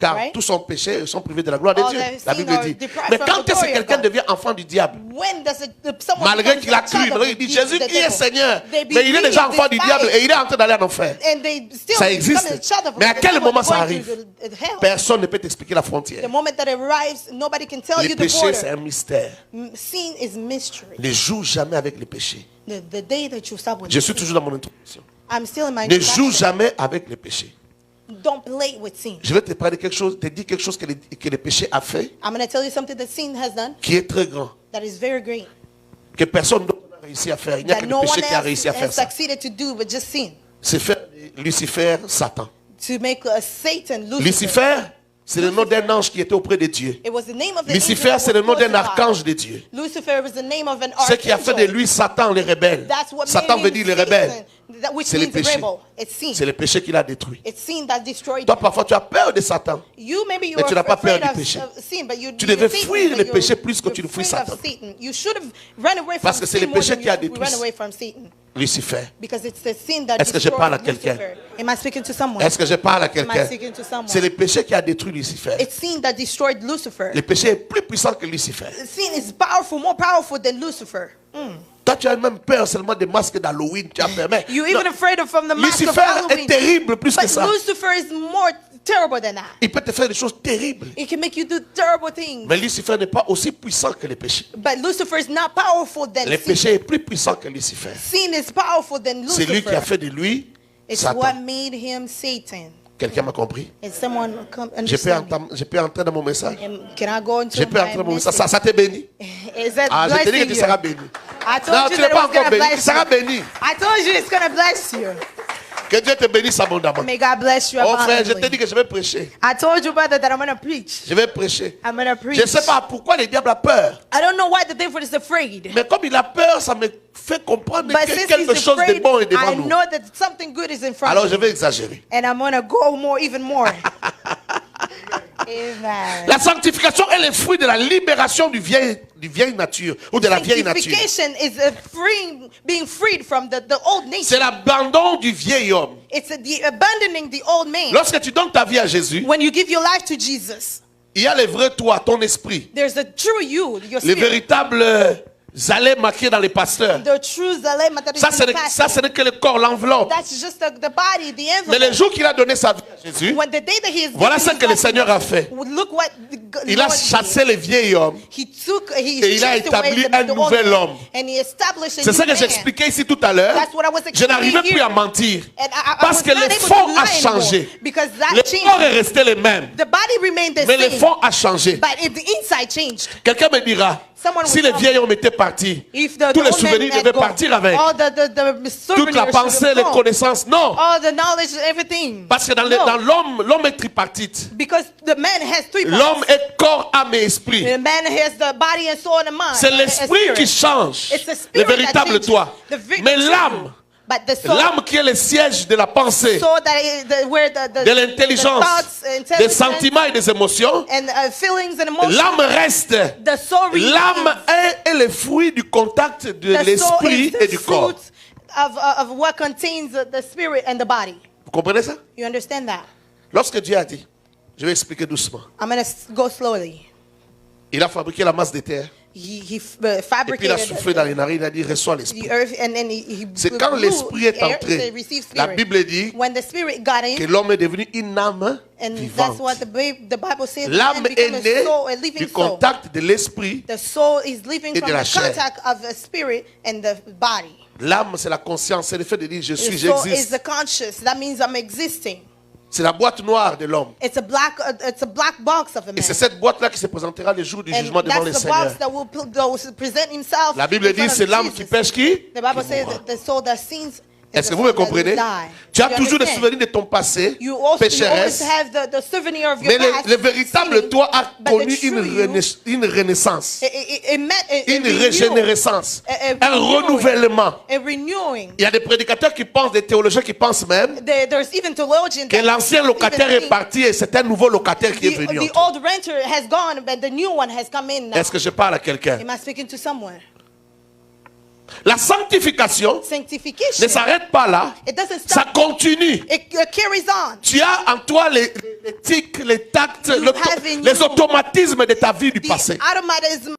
Car Right? tous sont péchés et sont privés de la gloire de All Dieu. that La sin Bible are dit. deprived Mais from quand the est-ce que glory of quelqu'un God? devient enfant du diable? When does someone Malgré becomes qu'il a a cru, child of il dit the Jésus qui est devil? Seigneur. They Mais il est déjà believe enfant du despite- diable et il est en train d'aller en enfer. And they still Ça become existe. a child of Mais à the quel devil moment ça going arrive? to hell. Personne ne peut t'expliquer la frontière. The moment that it arrives, nobody can tell Les you the péchés, c'est border. un mystère. Sin is mystery. Ne joue jamais avec les péchés. The day that you stop with Je suis sin. toujours dans mon introduction. I'm still in my Ne joue introduction. jamais avec les péchés. Don't play with sin. Je vais te parler de quelque chose, te dire quelque chose que le péché a fait, I'm going to tell you something that sin has done qui est très grand, that is very great. que personne d'autre n'a réussi à faire. Il n'y a que That le no péché one qui a else réussi à faire has ça. succeeded to do but just sin. C'est faire de Lucifer Satan. To make Satan Lucifer. Lucifer, c'est le nom d'un ange qui était auprès de Dieu. It was the name of the Lucifer, angel c'est that le was nom d'un close to God. archange de Dieu. Lucifer was the name of an Ce qui a fait de archangel. lui Satan, le rebelle. That's what Satan made veut him dire le rebelle. Satan, which C'est le means péché. rebel. It's sin. C'est le péché qui l'a détruit. It's sin that destroyed Toi, him. parfois, tu as peur de Satan. You maybe you Mais tu n'as pas peur afraid du of péché. Sin, but you Tu devais Satan, fuir but le you're- péché plus que you're tu ne fuis afraid of Satan. Satan. You should have run away from Parce que c'est sin le more péché than qui a you détruit run away from Satan. Lucifer. Because it's the sin that Est-ce que je parle à destroyed quelqu'un? Lucifer. Am I speaking to someone? Est-ce que je parle à Am I quelqu'un? speaking to someone? C'est le péché qui a détruit Lucifer. It's sin that destroyed Lucifer. Le péché est plus puissant que Lucifer. Sin is powerful, more powerful than Lucifer. Toi, tu as même peur seulement des masques d'Halloween. Tu as peur. Mais You even non, afraid of from the mask of Lucifer Halloween. est terrible plus que But ça. Lucifer is more terrible than that. Il peut te faire des choses terribles. It can make you do terrible things. Mais Lucifer n'est pas aussi puissant que le péché. But Lucifer is not powerful than Le sin. péché est plus puissant que Lucifer. Sin is powerful than C'est lui qui a Lucifer. fait de lui It's what Satan. made him Satan. Quelqu'un m'a compris? Is someone come Je peux, understand? je peux entrer dans mon message. Can I go into Je peux entrer my dans mon message. message? Ça te bénit. Is that Ah, je te dis que blessing tu you? seras béni. I told Non, you tu that n'es it pas was encore gonna béni. Tu bless seras you. béni. I told you it's gonna bless you. Que Dieu te bénisse abondamment. May God bless you Oh frère, je t'ai abundantly. dit que je vais prêcher. I told you, brother, that I'm going to preach. Je vais prêcher. I'm going to preach. Je ne sais pas pourquoi le diable a peur. I don't know why the devil is afraid. Mais comme il a peur, ça me fait comprendre But que since quelque he's chose de afraid, bon est devant I nous. know that something good is in front Alors of je me. vais exagérer. And I'm going to go more, even more. Amen. La sanctification est le fruit de la libération du vieille nature ou de la vieille nature. Sanctification is being freed from the old C'est nature. l'abandon du vieil homme. It's the abandoning the old man. Lorsque tu donnes ta vie à Jésus, When you give your life to Jesus, il y a le vrai toi, ton esprit. there's the true you, your Les spirit. véritables allées marquées dans les pasteurs. The true Zalem that is Ça, in the pastor. ce n'est que le corps, l'enveloppe. That's just the body, the Mais le envelope. jour qu'il a donné sa vie à Jésus, When the day that he is voilà giving ce his que le life, Seigneur a fait. look what the Il a Lord chassé did. le vieil homme. He took, he Et il a chased away établi the un old nouvel man, homme. and he established a C'est new ça que man. j'expliquais ici tout à l'heure. That's what I was Je n'arrivais explaining plus à here. mentir. And I Parce was que not le able to fond a lie anymore, changé. because that Le changed. corps est resté le même. The body remained the Mais le same, fond a changé. but the inside changed. Quelqu'un me dira, Someone si will le tell vieil homme était parti, If the tous les old man souvenirs had devaient gone, partir avec. all the Toute la souvenirs pensée, should les have gone. connaissances, non. All the knowledge, everything. Parce que dans No. l'homme est tripartite. Because the man has three L'homme parts. est corps, âme et esprit. The man has the body and soul and mind. C'est a l'esprit spirit. qui change, It's the le spirit that véritable changes. toi. The vi- Mais the true l'âme, you. But the soul, l'âme qui est le siège de la pensée, soul that is where the de l'intelligence, thoughts, des sentiments et des émotions, and feelings and emotions. l'âme reste. The soul L'âme remains. est le fruit du contact de The soul l'esprit is et the du corps. fruit of what contains the spirit and the body. Vous comprenez ça? You understand that? Lorsque Dieu a dit, je vais expliquer doucement, I'm going to go slowly. il a fabriqué la masse de terre, He et puis il a fabricated soufflé dans les narines, il a dit, reçois l'esprit. the earth, and then he C'est quand blew l'esprit est air, entré, they received la spirit. Bible dit When the spirit got que in, l'homme est devenu une âme and that's vivante. what the Bible says, L'âme man est become a née soul, a living du soul. contact de l'esprit. The soul is living et from de la the chair. contact of the spirit and the body. L'âme, c'est la conscience, c'est le fait de dire je The suis, soul is j'existe. the conscious. That means I'm existing. C'est la boîte noire de l'homme. It's a black box of a Et man. c'est cette boîte-là qui se présentera le jour du And jugement devant le that's the Seigneur. box that will present himself. La Bible in dit front of c'est l'âme Jesus. qui pêche qui? The Bible says that the soul that sins. Est-ce que vous me comprenez? Tu as toujours des souvenirs de ton passé, You always pécheresse, have the souvenir of your mais past. le véritable sinning, toi a but the connu true une renaissance, une renewal, régénérescence, a un renouvellement. a renewing. Il y a des prédicateurs qui pensent, des théologiens qui pensent même There's even theologians que that l'ancien locataire even est parti et c'est un nouveau locataire qui est think venu. the old renter has gone, but the new one has come in now. Est-ce que je parle à quelqu'un? Am I speaking to someone? La sanctification ne Sanctification. s'arrête pas là, It doesn't ça stop. continue. It carries on. Tu as en toi les tics, les tacts, You have in les you automatismes de ta vie du The passé. automatism.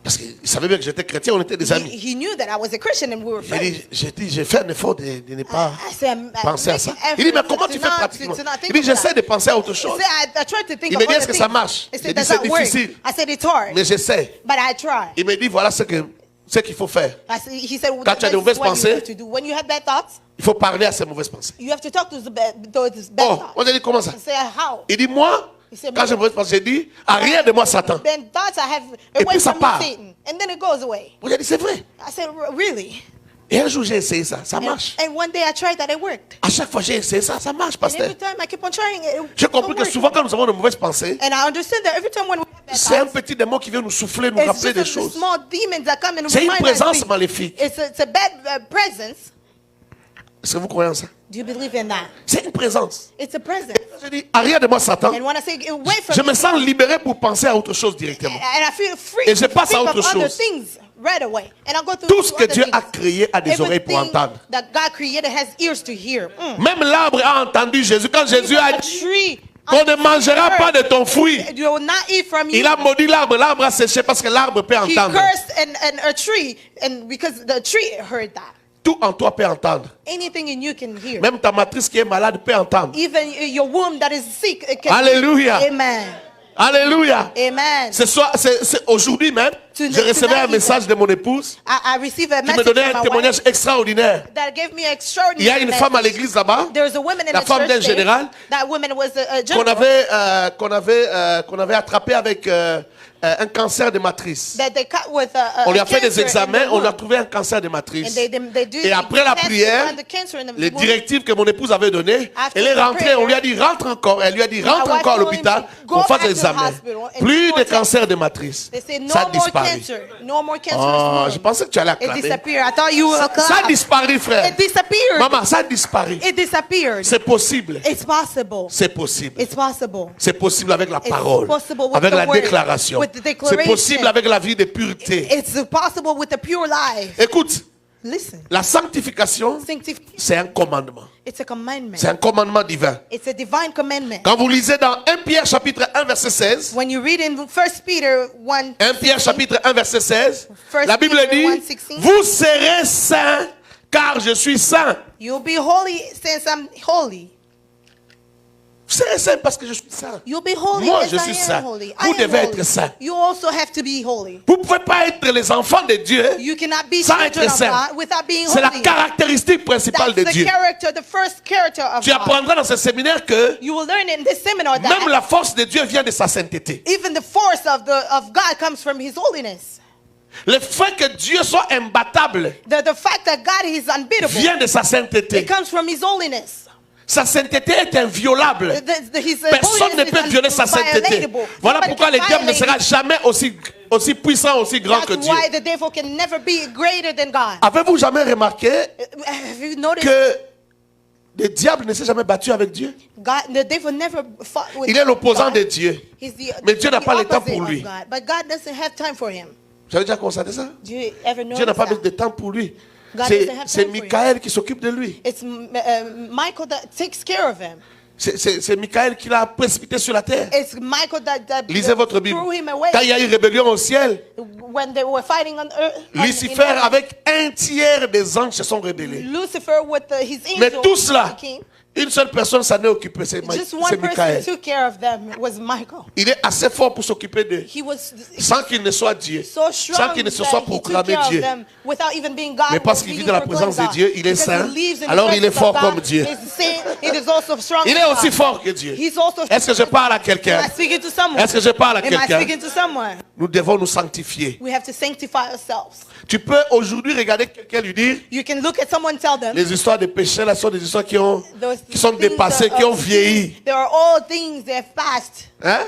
Parce qu'il savait bien que j'étais chrétien, on était des amis. He knew that I was a Christian and we were friends. J'ai fait un effort de ne pas I said, penser à ça. Il dit, mais comment tu fais pratiquement? Il dit, j'essaie de penser à autre chose. I tried to think Il of me dit, other est-ce que ça things. marche? I J'ai said, dit, does c'est that work? difficile. I said, it's hard. Mais j'essaie. But I try. Il me dit, voilà ce qu'il faut faire. He said, well, Quand tu as that's de mauvaises what you pensées, have to do. When you have bad thoughts, Il faut parler à ces mauvaises pensées. you have to talk to those bad Oh, thoughts. on a dit, comment ça? And say, how? Il dit, moi, quand j'ai mauvaise pensée, j'ai dit, à rien de moi, Satan. Then thoughts I have Et away puis ça from part. me, Satan. And then it goes away. On a dit, c'est vrai. I said, really? Et un jour, j'ai essayé ça. Ça marche. And one day I tried that, it worked. À chaque fois, j'ai essayé ça. Ça marche, And pasteur. every time I keep on trying it, J'ai it compris que worked. souvent, quand nous avons de mauvaises pensées, And I understand that every time when we have bad c'est un thoughts, petit démon qui vient nous souffler, nous it's rappeler des just a choses. small demons that come and C'est une remind us présence things. maléfique. It's a bad presence. Est-ce que vous croyez en ça? Do you believe in that? C'est une présence. It's a presence. Je dis, arrière de moi, Satan. And when I say away from Je me me, sens libéré pour penser à autre chose directement. and I feel free Et je to passe à think autre of other chose. things right away. And I go through Tout ce to que other Dieu things. a créé a des oreilles pour Everything entendre. that God created has ears to hear. Même l'arbre a entendu Jésus. Quand Jésus a A dit tree. qu'on ne mangera pas de ton fruit, You will not eat from you. il a maudit l'arbre. L'arbre a séché parce que l'arbre peut He entendre. cursed and a tree, and because the tree heard that. Tout en toi peut entendre. Anything in you can hear. Même ta matrice qui est malade peut entendre. Even your womb that is sick, it can Alléluia. hear. Amen. Alléluia. Amen. C'est aujourd'hui même, je recevais un message de mon épouse I received a qui me message donnait from un my témoignage wife extraordinaire. that gave me an extraordinary Il y a une femme à message. l'église là-bas There's a woman in la the femme church d'un there. général That woman was a qu'on general. avait attrapé avec un cancer de matrice. that they cut with a On lui a fait des cancer in examens, the on a womb. trouvé un cancer de And matrice. they do Et après la test to prière, find the cancer in the les womb. directives que mon épouse avait données, After elle est the rentrée, on lui a prayer, dit rentre encore, elle lui a dit my rentre wife encore à told l'hôpital, him, go qu'on fasse back to the l'examen. hospital and Plus do de more cancer de matrice. They said, no Ça a more disparu. cancer. No more cancer. Oh, je pensais que tu allais It acclamer. disappeared. I thought you were Ça a disparu, frère. It disappeared. Maman, ça a disparu. It disappeared. C'est possible. It's possible. C'est possible. It's possible. C'est possible avec la It's parole, possible with avec the la word, déclaration. with the C'est declaration. possible avec la vie de pureté. It's possible with the pure life. Écoute, Listen. la sanctification, Sanctification. c'est un commandement. It's a commandment. C'est un commandement divin. It's a divine commandment. Quand vous lisez dans 1 Pierre chapitre 1 verset 16, When you read in 1 Peter 1, 1 Pierre chapitre 1 verset 16, 1 la Bible Peter dit, 1:16, vous serez saints car je suis saint. you'll be holy since I'm holy. Vous serez saints parce que je suis saint. You'll be holy Moi, as je I suis am saint. holy. Vous I am devez holy. être saint. You also have to be holy. Vous ne pouvez pas être les enfants de Dieu You cannot be sans children être of saint. God without being C'est la holy. caractéristique principale de That's the Dieu. character, the first character of Tu God. apprendras dans ce séminaire que You will learn in this seminar même that la force de Dieu vient de sa sainteté. even the force of God comes from His holiness. Le fait que Dieu soit imbattable The fact that God is unbeatable, vient de sa sainteté. it comes from His holiness. Sa sainteté est inviolable. His Personne ne holiness peut is violer sa sainteté. unviolable. Voilà Nobody pourquoi can le diable ne violate sera it. jamais aussi puissant, aussi grand que That's Dieu. why the devil can never be greater than God. Avez-vous jamais remarqué Have you noticed que le diable ne s'est jamais battu avec Dieu? the devil never fought with Il est l'opposant God. de Dieu. He's the, Mais Dieu n'a the pas le temps opposite pour of lui. God. But God doesn't have time for him. Vous avez déjà constaté ça? Do you ever Dieu n'a notice pas that? besoin de temps pour lui. God C'est doesn't have c'est time for him. Michael qui s'occupe de lui. It's Michael that takes care of him. C'est Michael qui l'a précipité sur la terre. It's Michael that Lisez votre Bible. threw him away Quand il y a eu rébellion au ciel, when they were fighting on earth. Lucifer avec un tiers des anges se sont rebellés. Lucifer with his angels. Mais tout cela, came. une seule personne s'en est occupée, c'est Just one person Michael. took care of them. It was Michael. Il est assez fort pour s'occuper d'eux, He was sans qu'il ne soit Dieu, so strong sans qu'il ne se that soit he took proclamé care of Dieu. them without even being God. Mais parce was qu'il vit being dans la proclaimed présence de God. Dieu, il est Because saint, he lives in the alors il est presence fort of comme God. Dieu. He's saint, he is also strong Il as est God. aussi fort que Dieu. He's also Est-ce que je parle à quelqu'un? Am I speaking to someone? Est-ce que je parle à Am I quelqu'un? speaking to someone? Nous devons nous sanctifier. We have to sanctify ourselves. Tu peux aujourd'hui regarder quelqu'un lui dire, You can look at someone and tell them les histoires de péché là sont des histoires qui those sont things dépassées, qui ont vieilli. They are all things that have passed. Hein?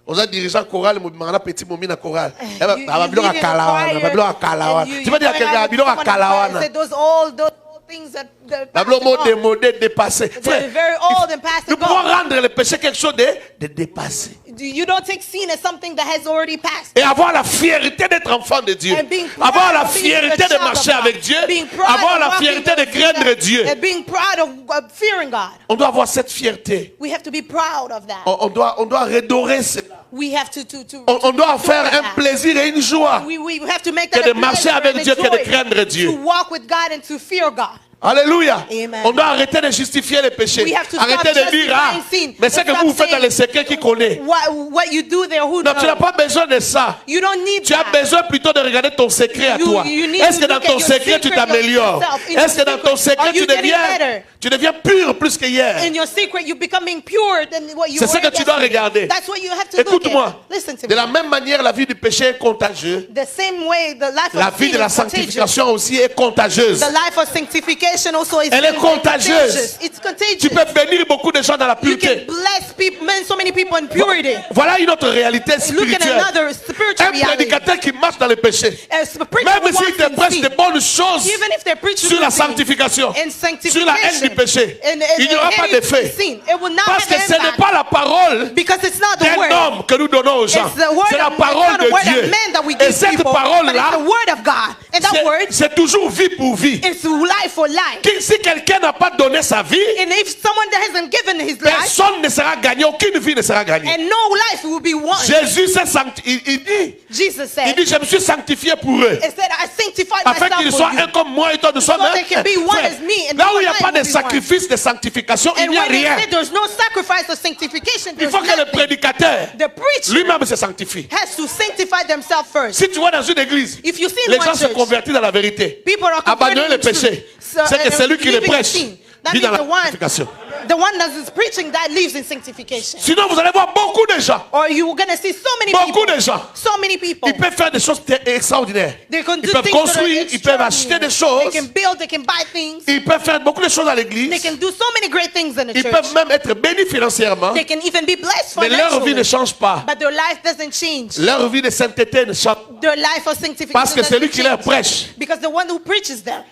Aux dirigeants choral, mon petit moment na choral. You lead in a choir, Tu peux dire à quelqu'un, Babylon à Kalawana. say those old things that Babylon mot démodé, dépassé. they're very old and past Nous and pouvons gone. rendre le péché quelque chose de dépassé. You don't take sin as something that has already passed. Et avoir la fierté d'être enfant de Dieu. And being proud Avoir la of being a fierté de child marcher of God. avec Dieu. Being proud Avoir of la walking fierté de with craindre God. Dieu. And being proud of fearing God. On doit avoir cette fierté. We have to be proud of that. On doit redorer cela. We have to On doit faire restore un that. plaisir et une joie. We have to make Que that de a marcher pleasure avec and a Dieu, que de joy craindre Dieu. to walk with God and to fear God. Alléluia. Amen. On doit arrêter de justifier les péchés. We have to stop Arrêter de dire, justifying sin. mais c'est que Stop vous faites dans saying, les secrets qui connaît. What you do there, who Non, tu n'as knows? pas besoin de ça. You don't need Tu as that. besoin plutôt de regarder ton secret à You- toi. you need Est-ce to que dans look at ton your secret tu secret t'améliores? yourself. In Est-ce que your dans ton secret, secret are you getting better? tu deviens pur plus que hier? In your secret, you're becoming pure than what you C'est ce were que tu dois yesterday. regarder. That's what you have to look Écoute-moi. at. Listen to De me. la même manière, la vie du péché est contagieuse. The same way the life La of vie sin de la is contagious. sanctification aussi est contagieuse. The life of sanctification also is Elle est contagieuse. It's contagious. Tu peux bénir beaucoup de gens dans la You can pureté. bless people, so many people in purity. Voilà une autre réalité Look at spirituelle. another spiritual Un reality. prédicateur qui marche dans le péché, As a preacher même who s'il walks te in prêche sin, de bonnes choses even if they preach sur la good things sanctification, and sur la haine du péché, il n'y aura pas d'effet. sin, it will not Parce que have ce n'est impact. pas la parole Because it's not the d'un word. homme que nous donnons aux gens. It's the word C'est la of, parole it's not the de word Dieu. of man that we Et give cette people, but parole-là, it's the word of God. And that word, c'est toujours vie pour vie. it's life for life. Si quelqu'un n'a pas donné sa vie, And if someone that hasn't given his life, personne ne sera gagné, aucune vie ne sera gagnée. and no life will be won. Jésus s'est sanctifié. Jesus said, Il dit, je me suis sanctifié pour eux. it said, I sanctified Afin qu'ils myself soient for you. un comme moi et toi nous sommes So un. they can be one Frère, as me and là où one il n'y a I pas will de be sacrifice de sanctification, il And n'y a when they rien. say there's no sacrifice or sanctification, Il there's faut que le nothing. prédicateur The preacher lui-même se sanctifie. has to sanctify themselves first. Si tu vois dans une église, If you see in les one gens se church, convertissent dans la vérité. people are Abandonner le converting to péché. truth. C'est que and celui qui le leaving prêche sin. That vit dans means la the one sanctification. The one that is preaching that lives in sanctification. Sinon, vous allez voir beaucoup de gens. Or you're going to see so many Beaucoup people. de gens. So many people. Ils peuvent faire des choses extraordinaires. They can Ils do peuvent things that are construire, ils peuvent acheter des extraordinary. choses. They can build, they can buy things. Ils peuvent faire beaucoup de choses à They l'église. can do so many great things in the Ils church. peuvent même être bénis financièrement. They can even be blessed Mais leur vie ne financially. change pas. But their life doesn't change. Leur vie de sainteté ne change pas. Their life of sanctification Parce que doesn't celui qui leur change. prêche Because the one who preaches them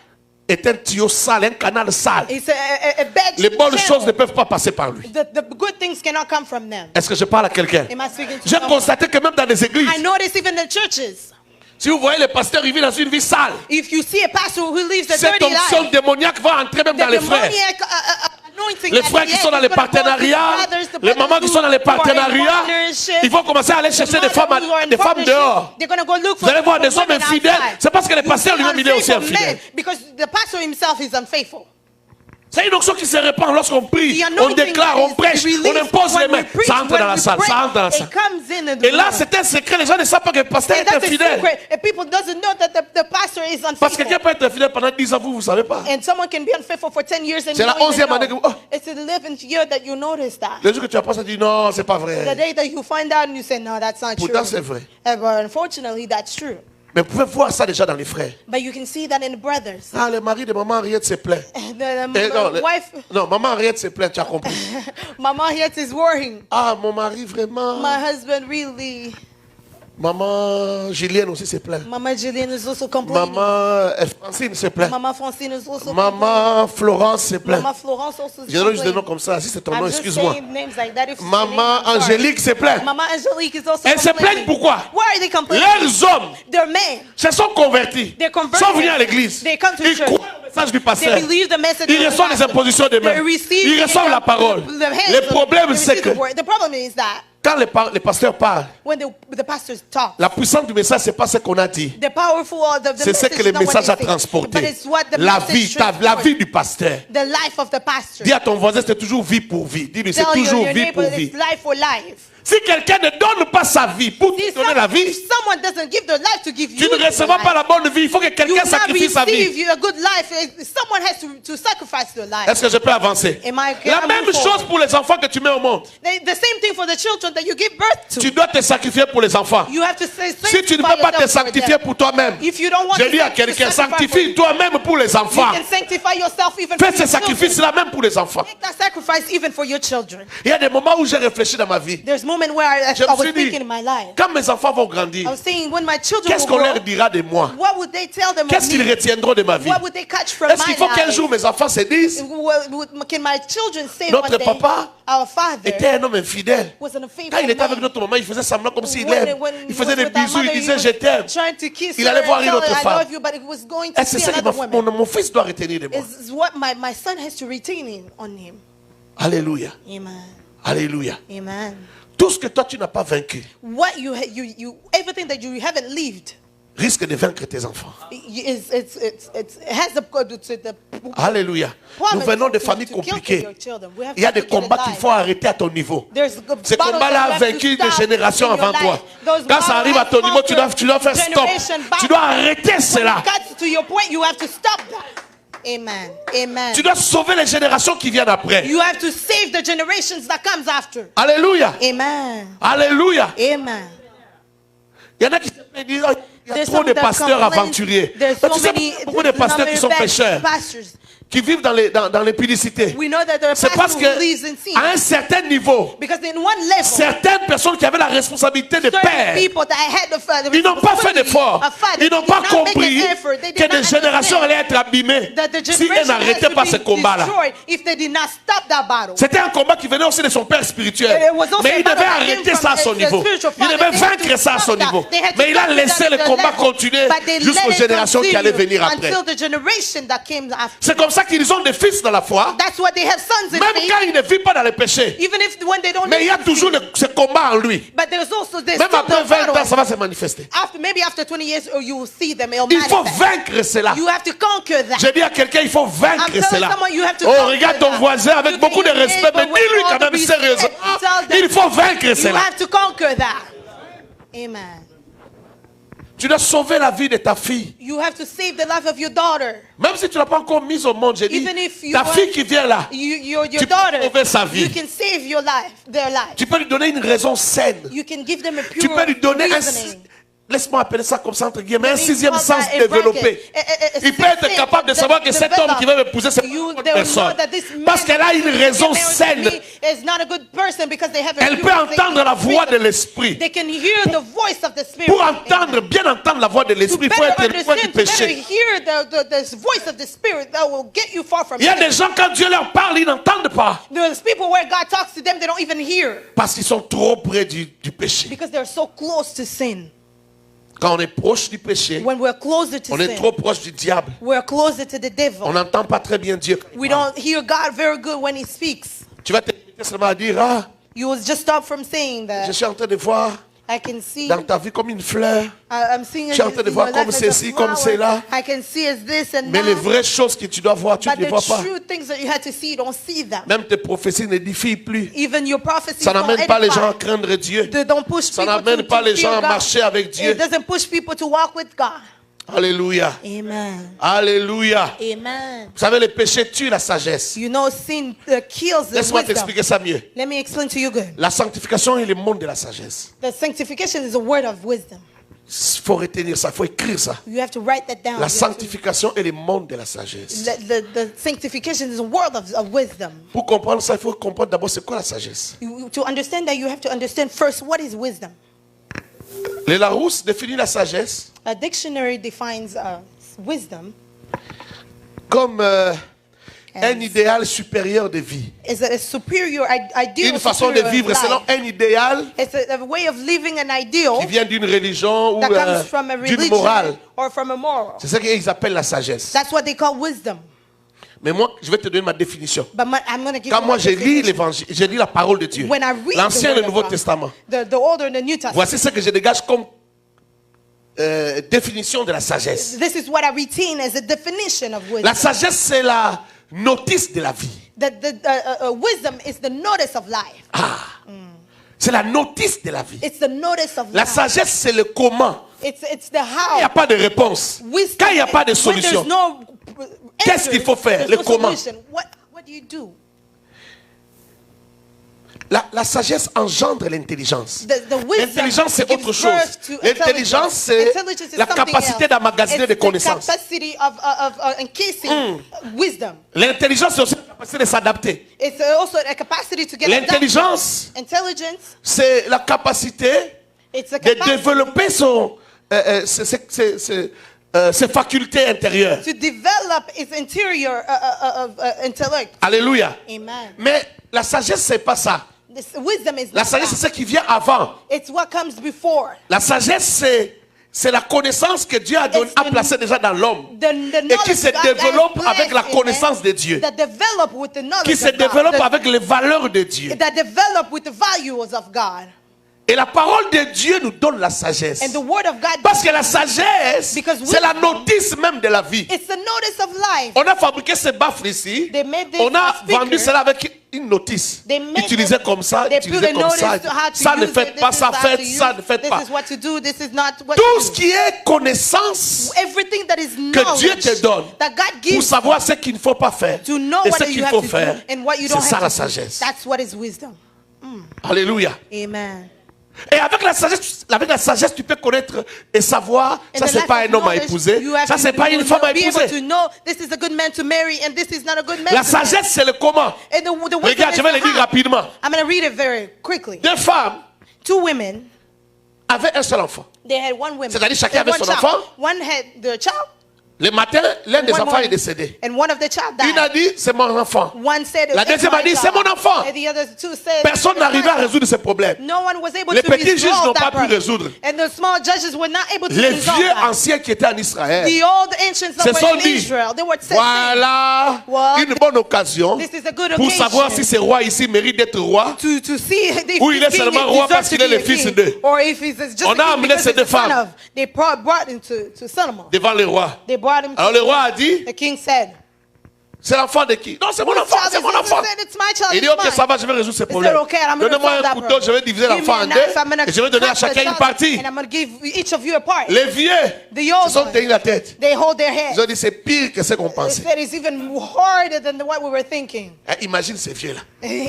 est un tuyau sale, un canal sale. is a bad Les bonnes channel. choses ne peuvent pas passer par lui. The good things cannot come from them. Est-ce que je parle à quelqu'un? Am I speaking to J'ai someone? constaté que même dans les églises, I notice even in churches, si vous voyez les pasteurs, ils vivent dans une vie sale. if you see a pastor who lives a Cette dirty onction life, démoniaque va entrer même the dans les frères. demoniac anointing Les that frères he qui has sont dans is les gonna go to the partenariats, brothers, the les brothers mamans qui sont dans les who are in partenariats, partnership, ils vont commencer à aller the chercher des mothers femmes, who are in des femmes partnership, dehors. they're gonna go look Vous allez voir des hommes women infidèles. outside. C'est parce que les You pasteurs see lui-même, il est aussi unfaithful infidèle. men, because the pastor himself is unfaithful. C'est une onction qui se répand lorsqu'on prie, The on anointing déclare, that on is prêche, released on impose les when mains. we preach, Ça entre when dans la we salle, pray, ça entre dans la it salle. comes in the Et là, room. c'est un secret. Les gens ne savent pas que le pasteur And est that's a infidèle. secret. And people doesn't know that the pastor is Parce que unfaithful. quelqu'un peut être infidèle pendant 10 ans, vous ne savez pas. And someone can be unfaithful for 10 years and C'est you la don't even 11e année know. que vous- oh. It's the 11th year that you notice that. Le jour que tu apprends ça, tu dis non, c'est pas The vrai. day that you find out and you say, no, that's not Pourtant, true. c'est vrai. But unfortunately, that's true. Mais vous pouvez voir ça déjà dans les frères. But you can see that in the brothers. Ah, le mari de maman Henriette se plaint. The wife, Non, maman Henriette se plaint, tu as compris. Mama Henriette is worrying. Ah, mon mari vraiment. My husband really. Maman Julienne aussi se plaint. Mama Julian is also complaining. Maman Francine se plaint. Mama Francine is also Maman Florence se plaint. Mama Florence also is Je donne juste des noms complaining. comme ça. Si c'est ton I'm nom, just excuse-moi. saying names like that if it's your Maman name, I'm sorry. Angélique se plaint. Mama Angelique is also Elles se complaining. plaignent pourquoi? Why are they complaining? Leurs hommes They're men. se sont convertis. They're converted. Sont venus à l'église. They come to Ils church. croient au message du They pasteur. believe the message. Ils of the reçoivent les pastor. impositions des mains. They receive Ils reçoivent la parole. the hands Le of- problème, they c'est receive que the word. The problem is that quand les pasteurs parlent, when the pastors talk, la puissance du message, c'est pas ce qu'on a dit. the powerful or the C'est ce message que is le not what message they a say, transporté. but it's what the La message vie, la transports. vie du pasteur. The life of the pastor. Dis à ton voisin, c'est toujours vie pour vie. Dis-lui, c'est Tell toujours your vie neighbor pour vie. it's life for life. Si quelqu'un ne donne pas sa vie pour te See, donner la vie, if someone doesn't give their life to give tu you ne recevras pas la bonne vie. Il faut que you quelqu'un will not sacrifie sa receive vie. you a good life. Someone has to sacrifice their life. Est-ce que je peux avancer? Am I- La can I même move chose forward? pour les enfants que tu mets au monde. The same thing for the children that you give birth to. Tu dois te sacrifier pour les enfants. You have to say, Si tu ne peux pas te sanctifier pour toi-même, if you don't want je to dis à quelqu'un, sanctify for sanctifie toi-même pour les you enfants. can sanctify yourself even Fais for ce your children. sacrifice-là même pour les enfants. Make that sacrifice even for your children. Il y a des moments où j'ai réfléchi dans ma vie. There's moments where I Je me was suis dit, thinking in my life. quand mes enfants vont grandir, I was saying when my children qu'est-ce will qu'on grow, leur dira de moi? what would they tell them Qu'est-ce of qu'ils me? retiendront de ma vie? What would they catch from Est-ce my qu'il faut qu'un life? jour mes enfants se disent, Can my children say Notre one day, papa our father était un homme infidèle. was an unfaithful Quand il était avec man. notre maman, il faisait semblant comme s'il When- aime. when Il he faisait was des with our bisous, il mother, disait he je t'aime. was trying to kiss Il her allait and voir une tell autre her, I femme. love you, but it was going to Est-ce que see c'est ce another que woman. mon fils doit retenir de moi? Is what my son has to retain on him. Alléluia. Amen. Alléluia. Amen. Tout ce que toi tu n'as pas vaincu What you everything that you haven't lived risque de vaincre tes enfants. it has the Alléluia. Nous venons de familles compliquées. Il y a des combats qu'il faut arrêter à ton niveau. Ces combats-là ont vaincu des générations avant toi. Quand ça arrive à ton niveau, tu dois faire stop. Tu dois arrêter cela. To your point, you have to stop that. Amen. Amen. Tu dois sauver les générations qui viennent après. You have to save the generations that comes after. Alléluia. Amen. Alléluia. Amen. Il y en a qui se disent, oh, il y a There's trop some de that pasteurs complain. aventuriers. There's Mais so tu sais, many beaucoup de pasteurs qui sont pécheurs, pastors. qui vivent dans l'impudicité. We know that there are C'est parce pastors who live in sin. qu'à un certain niveau, Because in one level, certaines personnes qui avaient la responsabilité de certain père, people that had the ils n'ont pas fait responsibility d'effort. of father, Ils n'ont they pas did not make compris an effort. They did que not des générations understand allaient être abîmées that the si elles generation has n'arrêtaient to pas be ce combat-là. destroyed if they did not stop that battle. C'était un combat qui venait aussi de son père spirituel. It was also Mais il a battle devait that came arrêter from ça à son the niveau. spiritual Il father. devait They had vaincre to ça à son stop that. niveau. They had to Mais il a stop laissé that le at combat the level. continuer But they jusqu'aux let it générations qui allaient continue venir après. until the generation that came after. C'est comme ça qu'ils ont des fils dans la foi. That's why they have sons in Même faith. quand ils ne vivent pas dans les péchés. Even if when they don't Mais il y a live in toujours sin. ce combat en lui. But there's Même still après the 20 ans, battle. ça va se manifester. Maybe after 20 years, you will see them. It'll Il faut manifest. vaincre cela. You have to conquer that. Je dis à quelqu'un, il faut vaincre I'm telling cela. someone you have to Oh, conquer regarde ton that. voisin avec You beaucoup de can respect, enable mais with dis-lui all quand the même respect. sérieusement. Tell them Il faut vaincre you cela. have to conquer that. Amen. Tu dois sauver la vie de ta fille. You have to save the life of your daughter. Même si tu n'as pas encore mise au monde, j'ai dit, Even if you ta are- fille qui vient là, Your tu peux daughter, sauver sa vie. you can save their life. Tu peux lui donner une raison saine. You can give them a Tu pure peux lui donner reasoning. laisse-moi appeler ça comme ça entre guillemets, un Let me sixième call sens that a développé. bracket. Il peut être capable de savoir que cet homme qui va m'épouser, c'est pas une bonne personne. Parce qu'elle a une raison saine. Elle peut entendre la voix de l'esprit. They can hear the voice of the Spirit. Pour entendre, bien entendre la voix de l'esprit, il faut être loin du péché. hear the voice of the Spirit that will get you far from Il y a sin. des gens, quand Dieu leur parle, ils n'entendent pas. There's people where God talks to them, they don't even hear Parce qu'ils sont trop près du péché. because they're so close to sin. Quand on est proche du péché, When we're closer to on est sin, trop proche du diable. we're closer to the On devil. n'entend pas très bien Dieu. We don't hear God very good when He speaks. Tu vas te limiter seulement à dire, ah, You will just stop from saying je that. suis en train de voir I can see. dans ta vie comme une fleur. I'm seeing Je suis en train de in voir your comme life as a ceci, comme flower. cela. I can see as this and Mais les that. vraies choses que tu dois voir, tu ne But les the vois pas. true things that you had to see, you don't see them. Même tes prophéties n'édifient plus. Even your prophecies Ça don't n'amène pas les gens à edify. craindre Dieu. They don't push Ça people n'amène to pas les gens fear à God. marcher avec Dieu. It doesn't push people to walk with God. Alléluia. Amen. Alléluia. Amen. Vous savez, le péché tue la sagesse. You know, sin kills the Laisse-moi wisdom. t'expliquer ça mieux. Let me explain to you good. La sanctification est le monde de la sagesse. The sanctification is a word of wisdom. Il faut retenir ça, il faut écrire ça. You have to write that down. La You have to- sanctification est le monde de la sagesse. the sanctification is a word of wisdom. Pour comprendre ça, il faut comprendre d'abord c'est quoi la sagesse. To understand that, you have to understand first what is wisdom. Le Larousse définit la sagesse A dictionary defines wisdom comme un idéal supérieur de vie. as a superior ideal. Une façon de superior vivre life. selon un idéal It's a way of living an ideal qui vient d'une religion ou that comes from a d'une religion morale. or from a moral. C'est ça qu'ils appellent la sagesse. That's what they call wisdom. Mais moi, je vais te donner ma définition. But I'm going to give Quand you moi my je lis definition. l'évangile, je lis la parole de Dieu, When I read l'Ancien et the le word Nouveau of God, Testament, the Old and the New Testament. voici ce que je dégage comme définition de la sagesse. This is what I retain as a definition of wisdom. La sagesse, c'est la notice de la vie. Wisdom is the notice of life. C'est la notice de la vie. It's the notice of La life. sagesse, c'est le comment. It's the Quand il n'y a how. pas de réponse, Wisdom, quand il n'y a pas de when solution, there's no qu'est-ce qu'il faut faire? there's Le no comment? solution. What do you do? la sagesse engendre l'intelligence. The wisdom L'intelligence, c'est gives autre chose. birth to L'intelligence, c'est Intelligence is la something capacité else. d'emmagasiner It's des the connaissances. capacity of encasing wisdom. L'intelligence, c'est aussi la capacité de s'adapter. It's also a capacity to get L'intelligence, adapted. Intelligence, c'est la capacité it's a de capacity développer ses facultés intérieures. to develop its interior intellect. Alléluia. Amen. Mais la sagesse, c'est pas ça. This wisdom is La not sagesse, that. c'est ce qui vient avant. It's what comes before. La sagesse, c'est la connaissance que Dieu a placée déjà dans l'homme. The Et qui knowledge se God has développe placed avec la in connaissance man, de Dieu. that develop with the knowledge Qui se of God, développe that- avec les valeurs de Dieu. that develop with the values of God. Et la parole de Dieu nous donne la sagesse. And the word of God, Parce que la sagesse, Because c'est la wisdom- notice même de la vie. it's the notice of life. On a fabriqué ce baffle ici. They made this On a speaker. vendu cela avec une notice. They made Utilisé it- comme ça, they put utilisé a comme notice ça. to how to Ça ne use fait it. pas, This ça is how fait, to ça use. ne fait This pas. is what to do. This is not what Tout to ce do. qui est connaissance Everything that is que Dieu knowledge te donne that God pour gives savoir ce qu'il ne faut pas faire to know et what ce you qu'il have faut to faire, do and what you c'est don't ça la have to do. sagesse. That's what is wisdom. Alléluia. Amen. Et avec la sagesse, tu peux connaître et savoir, In ça the c'est life pas of un homme à knowledge, épouser, you have ça to c'est pas une femme à be able to épouser. know this is a good man to marry and this is not a good man La to marry. sagesse c'est le comment. And the wisdom Regarde, is je vais the le dire how. rapidement. I'm going to read it very quickly. Deux femmes Two women, avaient un seul enfant. they had one woman. C'est-à-dire chacun They had avait one son child. enfant. One had the child. Le matin, l'un des one enfants morning, est décédé. And one of the child Une a died. dit, c'est mon enfant. One said, La "It's deuxième my a dit, child." c'est mon enfant. And the other two said, Personne "It's n'arrivait à my child." résoudre ce problème. No one was able Les to petits juges resolve n'ont that pas pu problem. résoudre. And the small judges were not able to Les resolve vieux that. anciens qui étaient en Israël The old ancients se that sont were in dit, Israel, they were saying, voilà Well, une bonne occasion this is a good pour occasion savoir si ce roi ici mérite d'être roi. to see if Ou il est this king seulement roi deserves parce to qu'il est be a le fils king, de. or if he's just On a a king amené because ces he's deux the son femmes of. They brought him to Solomon. devant le roi. They brought him Alors to le roi a dit, the king said, C'est l'enfant de qui? Non, c'est mon enfant, c'est mon enfant. It's my child. Il dit, It's ok, mine. ça va, je vais résoudre ces He said, problèmes. okay, I'm gonna Donnez-moi solve un that couteau, problem. je vais diviser Give me l'enfant a en knife, I'm deux gonna et je vais donner à cut the chacun une child, partie. And I'm gonna give each of you a part. Les vieux, The ils old sont ones, tenus la tête. they hold their head. Ils ont dit, c'est pire que ce qu'on They pensait. said it's even harder than what we were thinking. Imagine ces vieux-là.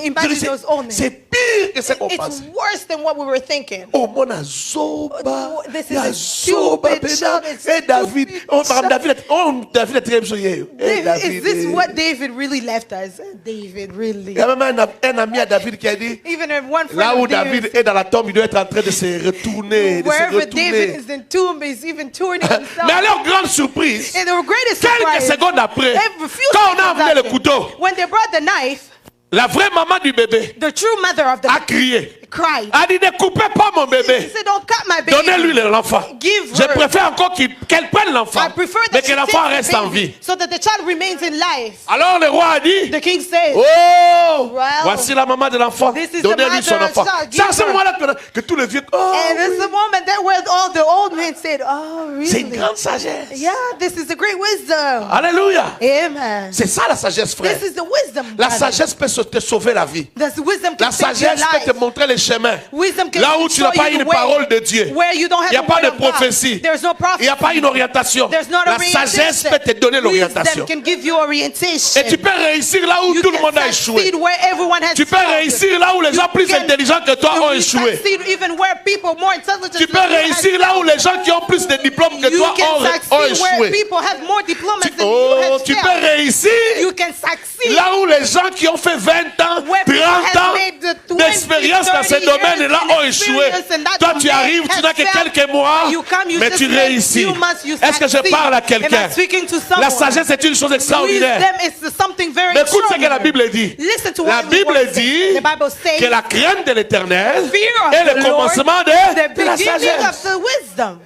Imagine those old men. C'est pire que ce qu'on It's pensait. worse than what we were thinking. Oh, mon azoba. This is Il y a a zoba, stupid child. It's et David. stupid Oh, par exemple, child. David a tiré une chose hier. Eh, Is this eh. what David really left us? David, really? Il y a même un ami à David qui a dit, Even if one friend là où of David, David est dans la tombe, il doit être en train de se retourner, de se wherever David retourner. is entombed, is even turning himself. Mais à leur grande surprise, And the greatest quelques surprise, secondes après, every few quand on a seconds amené le after, couteau, when they brought the knife, la vraie maman du bébé the true mother of the a crié. cried. A dit, ne coupez pas mon She bébé. said, "Don't cut my baby. Donnez-lui l'enfant. Give Je her. préfère encore qu'elle prenne l'enfant, I prefer mais that que she l'enfant takes reste the en baby vie. so that the child remains in life." Alors le roi a dit, The king says, oh, Well, voici la maman de l'enfant. this is the Donnez-lui son mother of enfant. child. C'est à Give ce her. moment-là que tous les vieux, oh, and it's the moment that where all the old men said, "Oh, c'est une really? grande sagesse. Yeah, this is a great wisdom." Alléluia. Amen. C'est ça la sagesse, frère. This is the wisdom. La brother. sagesse peut te sauver la vie. This wisdom La can save your sagesse peut life. te montrer les chemins. Wisdom can Là où tu show n'as pas you une the way parole de Dieu. where you don't have Il n'y a the pas word de of God. prophétie. There's no Il n'y a pas prophecy. une orientation. There's not La orientation. sagesse peut te donner l'orientation. Wisdom can give you orientation. Et tu peux réussir là où You tout le can monde a échoué. succeed where everyone has Tu peux failed. réussir là où les gens plus can- intelligents que toi ont You échoué. succeed even where people more intelligent Tu peux than you réussir have là où failed. les gens qui ont plus de diplômes que You toi can ont succeed where échoué. people have more diplomas than you Oh, have tu peux failed. réussir You can succeed là où les gens qui ont fait 20 ans, where people 30 have ans made the 20, d'expérience dans ces 30 domaines-là years ont échoué. experience in that Toi, tu domain arrives, tu has n'as que failed. quelques mois, You come, you mais just tu spend réussis. few months, you Est-ce que je succeed. parle à Am quelqu'un? I speaking to someone? La sagesse est une chose extraordinaire. Wisdom is something very Mais écoute ce que la extraordinary. Bible dit. Listen to La what the Bible word dit says. The Bible says que la crainte de l'éternel fear of est the le Lord, commencement the de la beginning of sagesse. the wisdom.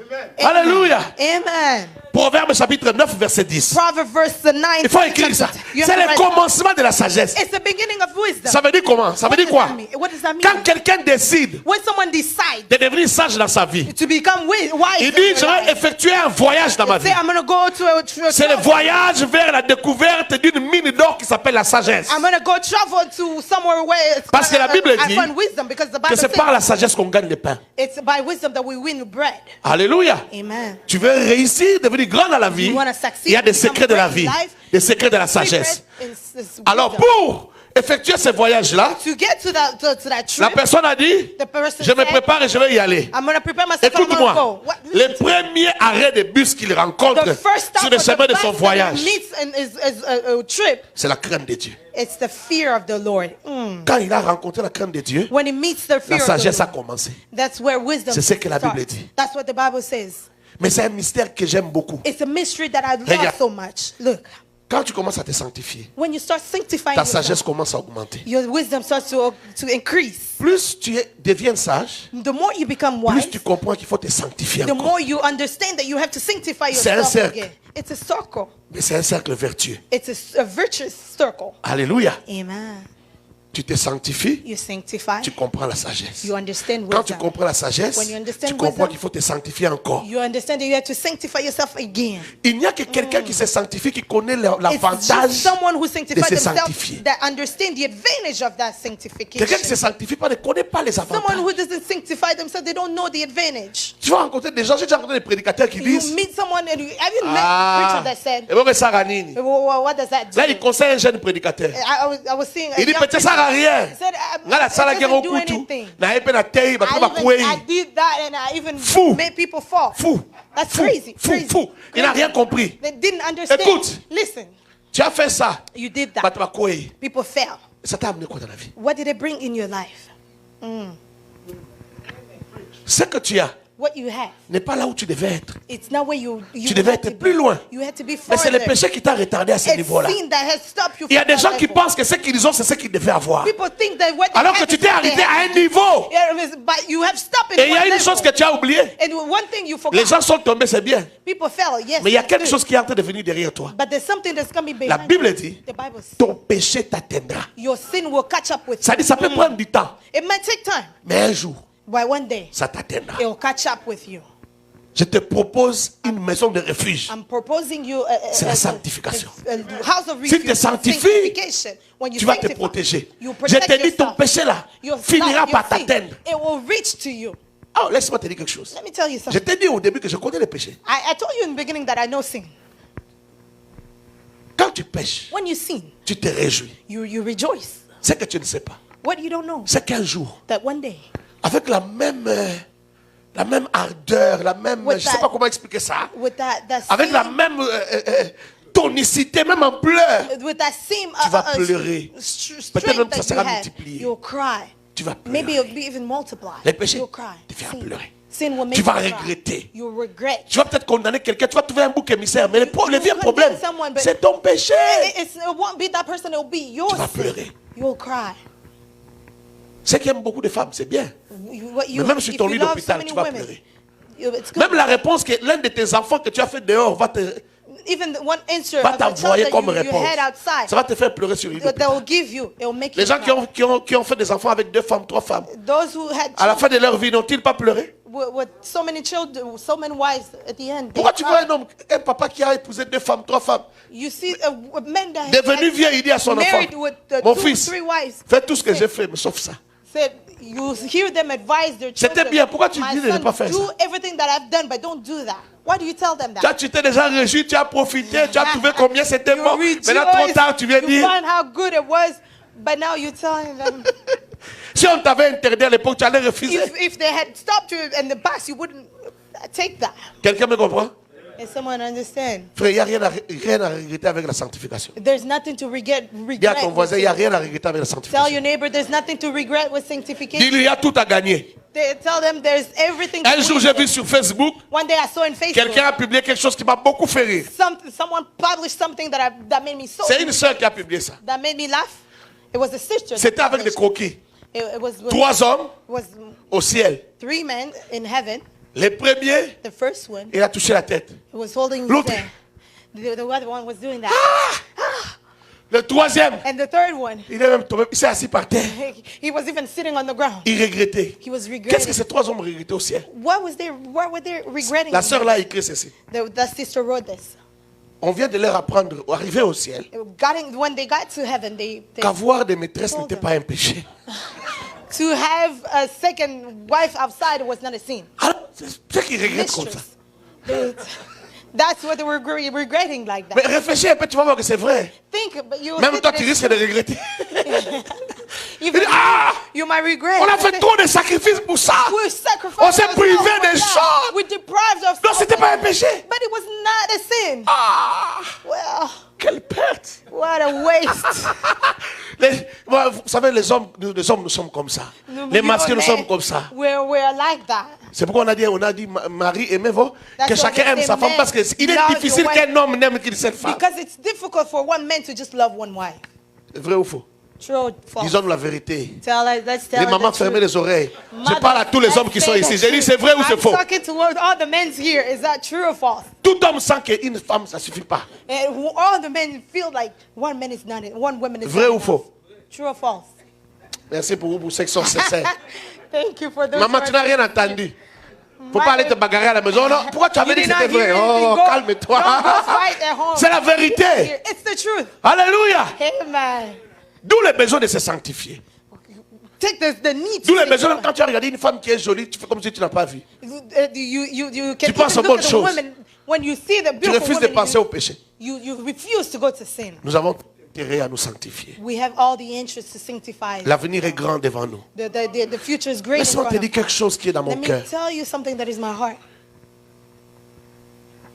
Alléluia. Amen. Proverbe chapitre 9, verset 10. Proverbs verse 9. Il faut écrire ça. You have C'est to le write- commencement de la sagesse. It's the beginning of wisdom. Ça veut dire comment? Ça veut What dire does quoi? that mean? What does that mean? Quand quelqu'un décide When someone decides de devenir sage dans sa vie, to become wise, il dit, je vais effectuer un voyage dans ma vie. say, I'm going to go to a C'est le voyage vers la découverte d'une mine d'or qui s'appelle la sagesse. I'm going to go travel to somewhere where it's Parce que la Bible I dit find wisdom, because the Que Bible c'est par says la sagesse qu'on gagne le pain. it's by wisdom that we win bread. Alléluia. Amen. Tu veux réussir, devenir grand dans la vie, You wanna succeed, il y a des become secrets de la great vie, in life, des secrets de la sagesse. Secret is Alors wisdom. pour effectuer ce voyage-là, To get to that la trip, personne a dit, the person je me said, prépare et je vais y aller. I'm going to prepare myself. I'm going to Écoute-moi, go. What? le premier arrêt de bus qu'il rencontre The first stop sur le of chemin the de son bus voyage, that he meets in his a trip, c'est la crainte de Dieu. it's the fear of the Lord. Quand il a rencontré la crainte de Dieu, When he meets the la fear of the sagesse a Lord, commencé. that's where wisdom C'est ce que la starts. Bible dit. That's what the Bible says. Mais c'est un mystère que j'aime beaucoup. It's a mystery that I love Regarde. so much. Look, Quand tu commences à te sanctifier, when you start sanctifying ta yourself, sagesse commence à augmenter. your wisdom starts to increase. Plus tu deviens sage, The more you become plus wise, tu comprends qu'il faut te sanctifier the encore. more you understand that you have to sanctify C'est un yourself cercle. again. It's a circle. Mais c'est un cercle vertueux. It's a virtuous circle. Alléluia. Amen. Tu te sanctifies, You sanctify. tu comprends la sagesse. You understand Quand tu wisdom. comprends la sagesse, When you understand tu comprends wisdom, qu'il faut te sanctifier encore. You understand that you have to sanctify yourself again. Il n'y a que quelqu'un qui se sanctifie qui connaît It's l'avantage. just someone who de sanctifies se themselves sanctifier. that understand the advantage of that sanctification. Quelqu'un qui ne se sanctifie pas ne connaît pas les Someone avantages. who doesn't sanctify themselves, they don't know the advantage. Tu vas rencontrer des gens, j'ai déjà rencontré des prédicateurs qui You disent meet someone and have you met Ah, preacher that said, et bon, ça ranini. what does that do? Là, il conseille un jeune prédicateur. I was seeing a Il dit, young peut-être ça sert à rien. said, Nga la sala it gero doesn't do kutu. anything. Na epe na tei, ba kuba I kwei. did that and I even Fou. made people fall. Fou. That's Fou. crazy. Fou. Crazy. Fou. Il n'a rien compris. They didn't understand. Écoute. Listen, Tu as fait ça. you did Ba that. tuba kwei. People fell. Ça t'a amené quoi dans la vie? What did it bring in your life? Ce que tu as What you have. n'est pas là où tu devais être. It's not where you Tu devais had to être plus be. loin. You had to be Mais c'est le farther. péché qui t'a retardé à ce It's niveau-là. sin that has stopped you Il y a from des that gens qui level. pensent que ce qu'ils ont, c'est ce qu'ils devaient avoir. People think that what they Alors have que tu is t'es what they arrêté à have. un niveau. Yeah, but you have stopped in Et il y a one une level. chose que tu as oubliée. And one thing you forgot. Les gens sont tombés, c'est bien. People fell, yes. Mais il y a that's quelque good. chose qui est en train de venir derrière toi. But there's something that's coming behind La Bible you. dit, The Bible says ton péché t'atteindra. your sin will catch up with Ça you. dit, ça peut prendre du temps. It might take time, Mais un jour, but one day ça t'atteindra. it will catch up with you. Je te propose une maison de refuge. I'm proposing you C'est la sanctification. a house of Si refuge. tu te sanctifies, Sanctification. When you tu vas te sanctify, protéger. you Je protect te dis, ton yourself. péché là Your finira sin, par your sin, t'atteindre. it will reach to you. Oh, laisse-moi te dire quelque chose. Let me tell you Je something. t'ai dit au début que je connais les péchés. I told you in the beginning that I know sin. Quand tu pêches, When you sin, tu te réjouis. you rejoice. C'est que tu ne sais pas. What you don't know, C'est qu'un jour, that one day, avec la même ardeur, la même, With je ne sais that- pas comment expliquer ça, with that avec la same, même tonicité, même ampleur, with that same tu vas pleurer. Peut-être même strength que ça that sera you had, multiplié. you'll cry. tu vas Maybe pleurer. it'll be even multiplied. Les péchés You'll cry. te feront Sin. pleurer. Sin will make Tu vas you cry. regretter. You'll regret. Tu vas peut-être condamner quelqu'un, tu vas trouver un bouc émissaire, mais le You vieux condemn problème, someone, but c'est ton péché. It won't be that person, it'll be your Tu vas sin. pleurer. You'll cry. Ceux qui aiment beaucoup de femmes, c'est bien. Mais même sur if ton you lit love d'hôpital, so many tu vas women, pleurer. it's good. Même la réponse que l'un de tes enfants que tu as fait dehors va Even the one answer va of a child t'envoyer that comme you réponse. had outside, Ça va te faire pleurer sur une that hôpital. will give you, it will make Les you gens cry. qui ont fait des enfants avec 2 femmes, 3 femmes, Those who had à la children fin de leur vie, n'ont-ils pas pleuré? with so many children, so many wives at the end, they Pourquoi tu vois cry. un homme, un papa qui a épousé 2 femmes, 3 femmes, You see a man that devenu vieux, il dit à son enfant, married with mon 2, fils, 3 wives, fais tout ce que j'ai fait, mais sauf ça. said, you hear them advise their C'était children. bien. Pourquoi tu My dis de ne son, pas faire do ça? everything that I've done, but don't do that. Why do you tell them that? Tu t'es déjà réjoui, tu as profité, tu as trouvé combien c'était You bon. rejoice, Maintenant, trop tard, tu viens you dire, find how good it was, but now you're telling them. si on t'avait interdit à l'époque, tu allais refuser. If they had stopped you in the past, you wouldn't take that. Quelqu'un me comprend? And someone understand? Frère, il n'y a rien à regretter avec la sanctification. There's nothing to regret. Dis à ton voisin, il n'y a rien à regretter avec la Tell sanctification. your neighbor there's nothing to regret with sanctification. Dis-lui, il y a tout à gagner. Tell them there's everything to Un jour, j'ai regret. vu sur Facebook, One day I saw on Facebook, quelqu'un a publié quelque chose qui m'a beaucoup fait rire. someone published something that made me so C'est une sœur qui a publié ça. that made me laugh. It was a sister. that C'était avec des published croquis. it. It was 3 hommes was au ciel. 3 men in heaven. Le premier, The first one il a touché la tête. was holding his L'autre. hand. The other one was doing that. Le troisième, And the third one, il est même tombé, il s'est assis par terre. he was even sitting on the ground. Il regrettait. He was Qu'est-ce regretting. que ces 3 hommes regrettaient au ciel? What were they regretting? La sœur là a écrit ceci. The sister wrote this. On vient de leur apprendre, arriver au ciel, When they got to heaven, they qu'avoir des maîtresses n'était pas un péché. to have a second wife outside was not a sin. Alors, c'est ceux qui regrettent comme ça. Mistress. That's what they were regretting like Mais that. réfléchis un peu, tu vas voir que c'est vrai. Think, but you Même toi, tu risques de regretter. even Ah! you might regret. On a fait trop de sacrifices pour ça. We sacrificed On s'est ourselves privé for des that. choses. We deprived ourselves. Non, c'était pas un péché. But it was not a sin. Ah, Well, quelle perte. what a waste. Vous savez, les hommes, nous sommes comme ça. Les masqués, nous sommes comme ça. We're like that. C'est pourquoi on a dit, Marie, aimez-vous, That's que why chacun they aime say sa femme, men parce qu'il est love difficile your wife. qu'un homme n'aime qu'une seule femme. Because it's difficult for one man to just love one wife. Vrai ou faux? True or false? Disons-nous la vérité. Let's tell Les her mamans, the fermez truth. les oreilles. Je Mother, parle à tous les let's hommes qui sont say ici. the J'ai dit, truth. c'est vrai ou c'est I'm faux? talking to all the men here. Is that true or false? Tout homme sent qu'une femme, ça suffit pas. And all the men feel like one man is not it. One woman is Vrai not ou enough. faux? True or false? Merci pour vous, pour ceux qui sont sincères. Thank you for those. Maman, who tu are- n'as rien entendu. Faut pas aller te bagarrer à la maison. Non, pourquoi tu You avais dit did que not c'était hear vrai? anything. Oh, Go- calme-toi. don't go fight at home. C'est la vérité. It's the truth. Alléluia. Amen. D'où le besoin de se sanctifier. Take the need D'où to le see besoin, God. quand tu as regardé une femme qui est jolie, tu fais comme si tu n'as pas vu. You can penses aux even look bonnes at a choses. woman when you see the Tu beautiful refuses de woman. penser au péché. You refuse to go to sin. Nous avons intérêt à nous sanctifier. We have all the interest to sanctify. L'avenir est grand devant nous. The future is great. in Laisse-moi front te of dire quelque chose qui est dans mon Let me cœur. tell you something that is my heart.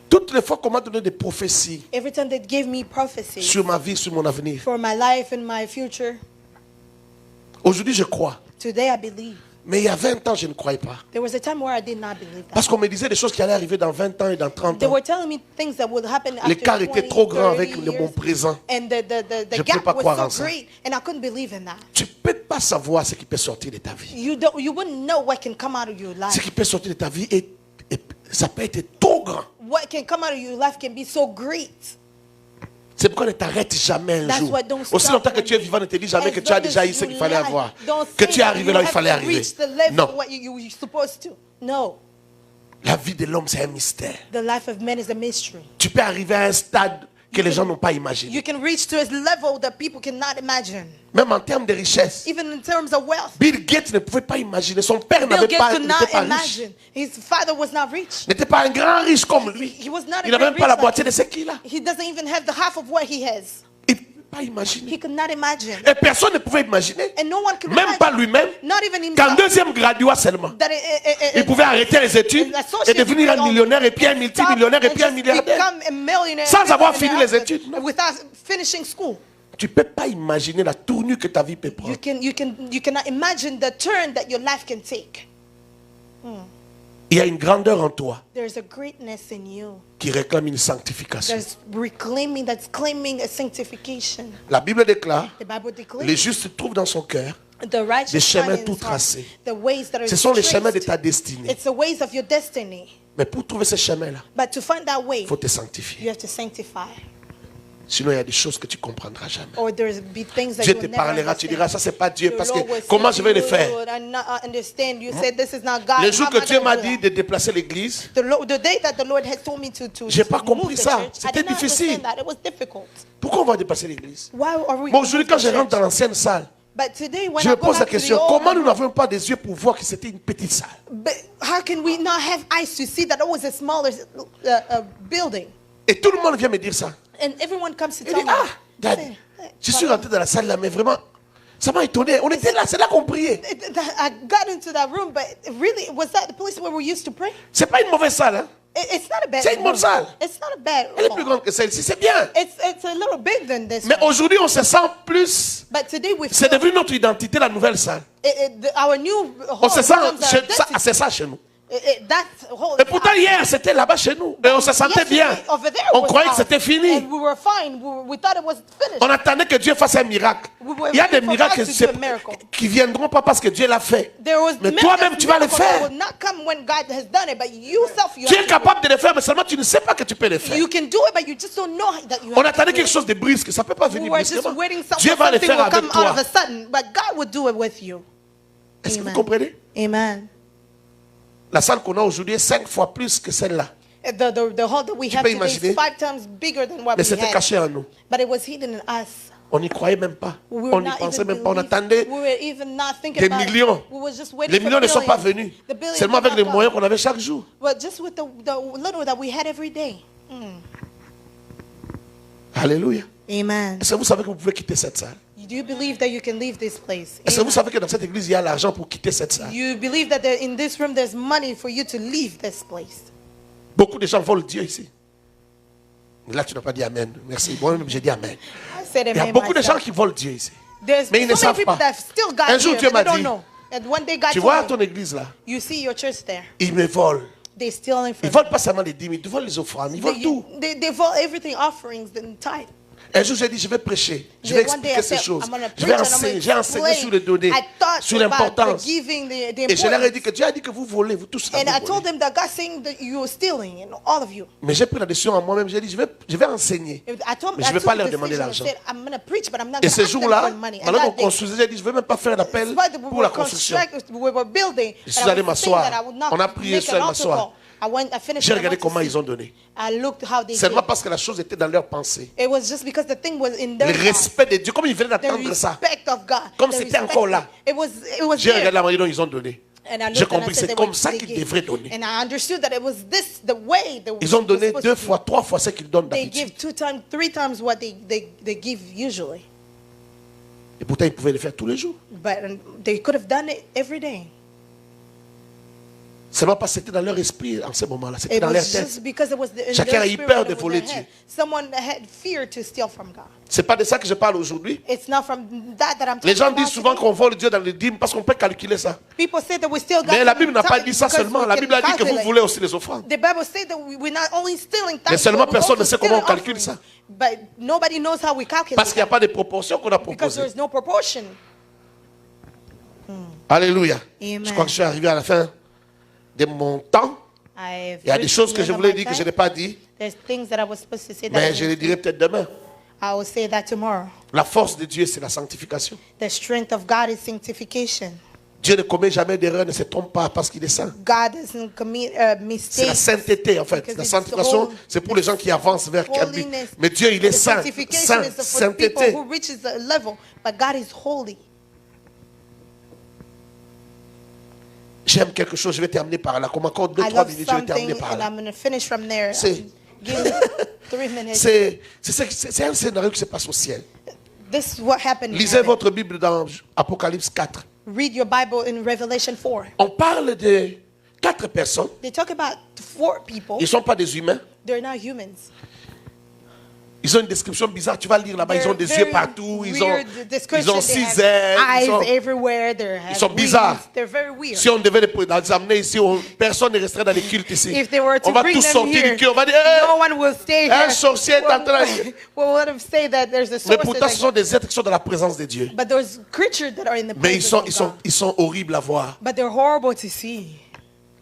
Toutes les fois qu'on m'a donné des prophéties Every time they gave me prophecy sur ma vie, sur mon avenir, for my life and my future, aujourd'hui je crois. today I believe. Mais il y a 20 ans, je ne croyais pas. There was a time where I did not believe that. Parce qu'on me disait des choses qui allaient arriver dans 20 ans et dans 30 They ans. were telling me things that would happen after L'écart 20, était trop grand 30 avec le years, mon présent. and the Je peux gap pas croire en was ça. so great, and I couldn't believe in that. Tu ne peux pas savoir ce qui peut sortir de ta vie. You wouldn't know what can come out of your Ce life. qui peut sortir de ta vie, ça peut être trop grand. What can come out of your life can be so great. C'est pourquoi ne t'arrête jamais un That's jour. why don't Aussi stop longtemps que tu es vivant, ne te dis jamais As que tu as long déjà as eu ce you qu'il fallait lie, avoir. don't Que think tu es arrivé you là où il have fallait to arriver. reach the level Non. what you're supposed to. No. La vie de l'homme, c'est un mystère. The life of man is a mystery. Tu peux arriver à un stade que les gens n'ont pas imaginé. You can reach to a level that people cannot imagine. Même en termes de richesse. Even in terms of wealth. Bill Gates ne pouvait pas imaginer. Son père Bill n'était Gates could not pas riche. imagine. His father was not rich. N'était pas un grand riche comme lui. He was not a Il n'avait même great pas la rich moitié like de ce qu'il a. He doesn't even have the half of what he has. Il ne pouvait pas imaginer. He could not imagine. Et personne ne pouvait imaginer. And no one could Même pas imagine. lui-même. Not even Qu'en himself. deuxième graduat seulement. That Il pouvait arrêter les études et devenir un millionnaire et puis un multimillionnaire et puis un milliardaire. Sans avoir fini les études. Non. Without finishing school. Tu ne peux pas imaginer la tournure que ta vie peut prendre. You cannot imagine the turn that your life can take. Il y a une grandeur en toi There's a greatness in you. qui réclame une sanctification. That's claiming a sanctification. La Bible déclare, The Bible declares le juste trouve dans son cœur the righteous des chemins find in tout his heart tracés. the ways that are Ce sont les traced. chemins de ta destinée. It's the ways of your destiny. Mais pour trouver ces chemins-là, But to find that way, il faut te you sanctifier. have to sanctify. Sinon, il y a des choses que tu ne comprendras jamais. Or there's be things that Dieu you te will never parlera, tu diras, ça understand. c'est pas Dieu, The parce que Lord will comment say je vais to le you, faire? Lord, I not understand. You said this is not God. Le jour How que am I Dieu gonna m'a do dit that? de déplacer l'église, The day that the Lord had told me to J'ai pas move compris the ça. church, I C'était did not difficile. understand that. It was difficult. pourquoi on va déplacer l'église? Why are we Bon, aujourd'hui, quand je moving the rentre dans church? l'ancienne salle, But today, when je I me go pose la back to the question, old comment nous one, n'avons pas des yeux pour voir que c'était une petite salle? but how can we not have eyes to see that it was a smaller building? Et tout le monde vient me dire ça. And everyone comes to Il tell dit, me. ah, Dad, Say, je suis rentré dans la salle là, mais vraiment, ça m'a étonné. On était là, c'est là qu'on priait. I got into that room, but really, was that the place where we used to pray? C'est pas une mauvaise salle, hein? It's not a bad C'est une bonne room. salle. It's not a bad Elle est plus room. grande que celle-ci, c'est bien. It's a little big than this Mais one. aujourd'hui, on se sent plus. But today we C'est feel devenu notre identité, la nouvelle salle. our new On home se sent, becomes our identity. c'est ça chez nous. That whole Et pourtant, hier, c'était là-bas chez nous. Et on se sentait bien. yesterday, over there On was croyait que ours. c'était fini. And we were fine. We thought it was finished. On attendait que Dieu fasse un miracle. We were Il y a des waiting for miracles God to do a miracle. qui viendront pas parce que Dieu l'a fait. There was Mais toi-même, tu vas le miracles that faire. will not come when God has done it, but you self, you Tu have es to do capable de le faire, mais seulement tu ne sais pas que tu peux le it. faire. You can do it, but you just don't know that you On have to attendait do quelque it. chose de brusque. Ça ne peut pas We venir were just brusquement. waiting Dieu va le something faire will avec come out toi. of a sudden, but God will do it with you. Est-ce que vous Amen. comprenez? Amen. La salle qu'on a aujourd'hui est 5 fois plus que celle-là. The hall that we have peux today is imaginer? 5 times bigger than what Mais we c'était had. caché en nous. But it was hidden in us. On n'y croyait même pas. We were On n'y not pensait even même pas. On believe- attendait we were even not thinking des about it. millions. We were just waiting Les for millions ne sont pas billions. venus. The billions Seulement did avec les not come. moyens qu'on avait chaque jour. But just with the little that we had every day. Alléluia. Amen. Est-ce que vous savez que vous pouvez quitter cette salle? Do you believe that you can leave this place? Est-ce que vous Amen. savez que dans cette église, il y a l'argent pour quitter cette salle? You believe that in this room there's money for you to leave this place. Beaucoup de gens volent Dieu ici. Là, tu n'as pas dit Amen. Merci. Moi-même, j'ai dit Amen. I said Il y a amen beaucoup de gens myself. qui volent Dieu ici. There's Mais ils ne so many savent people pas. that still got Un jour, here, Dieu but m'a they don't dit, know. And one day God Tu vois told ton me, église là? you see your church there. Ils me volent. They stealing Ils from volent pas seulement les dîmes, ils volent les offrandes, ils volent tout. they vote everything, offerings and tithe. Un jour, j'ai dit, je vais prêcher, je vais One day I expliquer ces said, choses. I'm gonna Je vais preach and I'm enseigner, gonna j'ai enseigné explain. sur les données, I thought sur about l'importance. the giving, the Et je leur ai importance. dit que Dieu a dit que vous volez, vous tous là, And vous I told volez. them that God's saying that you are stealing, and all of you. Mais j'ai pris la décision en moi-même, j'ai dit, je vais enseigner. I told Mais I je ne vais took pas the leur demander decision and l'argent. said, I'm going to preach, but I'm not Et going ce to ask them jour-là, for money. And pendant qu'on that day, construisait, j'ai dit, je ne vais même pas faire l'appel despite that we pour were la construction. we were building, Je suis and I allé was saying m'asseoir. that I would not On a prié, make je suis allé an altar m'asseoir. call. I finished J'ai and I regardé went to comment see. ils ont donné. I looked how they Seulement did. parce que la chose était dans leur pensée. It was just because the thing was in Le their heart. respect de Dieu, comme ils venaient The d'attendre ça. respect of God. Comme The c'était respect. encore là. It was J'ai regardé there. la manière dont ils ont donné. And I J'ai looked and I compris, said c'est they comme were- ça they qu'ils gave. devraient donner. And I understood that it was this the way they Ils ont were donné supposed 2 to do. fois, 3 fois ce qu'ils donnent They d'habitude. give 2 times, 3 times what they give usually. Et pourtant, ils pouvaient le faire tous les jours. But they could have done it every day. Seulement parce que c'était dans leur esprit en ce moment-là. C'était It dans was leur tête. just because it was in Chacun their a eu spirit peur that de it was voler in their head. Dieu. Someone had fear to steal from God. C'est pas de ça que je parle aujourd'hui. It's not from that I'm talking Les gens about disent souvent today. qu'on vole Dieu dans les dîmes parce qu'on peut calculer ça. People say that we steal God Mais la from Bible n'a pas tithe dit ça because seulement. we La can Bible a dit que vous calculate. voulez aussi les offrandes. The Bible says that we're not only stealing Mais tithes, seulement but we're personne ne also sait comment on stealing calcule offerings. ça. But nobody knows how we calculate Parce qu'il n'y a that pas de proportion qu'on a because proposée. there's no proportion. Alléluia. Amen. Je crois que je suis arrivé à la fin de mon temps. Il y a des choses que je voulais dire que je n'ai pas dit. There's things that I was supposed to say that Mais je les dirai peut-être demain. I will say that tomorrow. La force de Dieu, c'est la sanctification. The strength of God is sanctification. Dieu ne commet jamais d'erreur, ne se trompe pas parce qu'il est saint. God doesn't commit C'est la mistakes. sainteté en fait. Because La it's sanctification, the c'est pour les gens qui avancent vers un but. holiness. Mais Dieu, il est The saint. sanctification Saint, is for the people sainteté. who reaches a level, but God is holy. J'aime quelque chose, je vais terminer par là. Comme encore I 2-3 love minutes, je vais terminer something, par and là. I'm going to finish from there. C'est- Give me 3 minutes. C'est un scénario qui se passe au ciel. This is what happened in Lisez heaven. votre Bible dans Apocalypse 4. Read your Bible in Revelation 4. On parle de 4 personnes. They talk about 4 people. Ils ne sont pas des humains. They're not humans. Ils ont une description bizarre. Tu vas lire là-bas. Ils ont des yeux partout. Ils ont description. 6 They have ailes. eyes everywhere. They sont have bizarres. wings. They're very weird. Si on devait les amener ici, personne ne resterait dans les cultes ici. If they were to On va bring tous them sortir here, du culte. On va dire, hey, no one will stay un here. sorcier est en train. We'll let them say that there's a Mais source. pourtant, ce sont des êtres qui sont dans la présence de Dieu. But there's creatures that are in the Mais presence of God. ils sont horribles à voir. But they're horrible to see.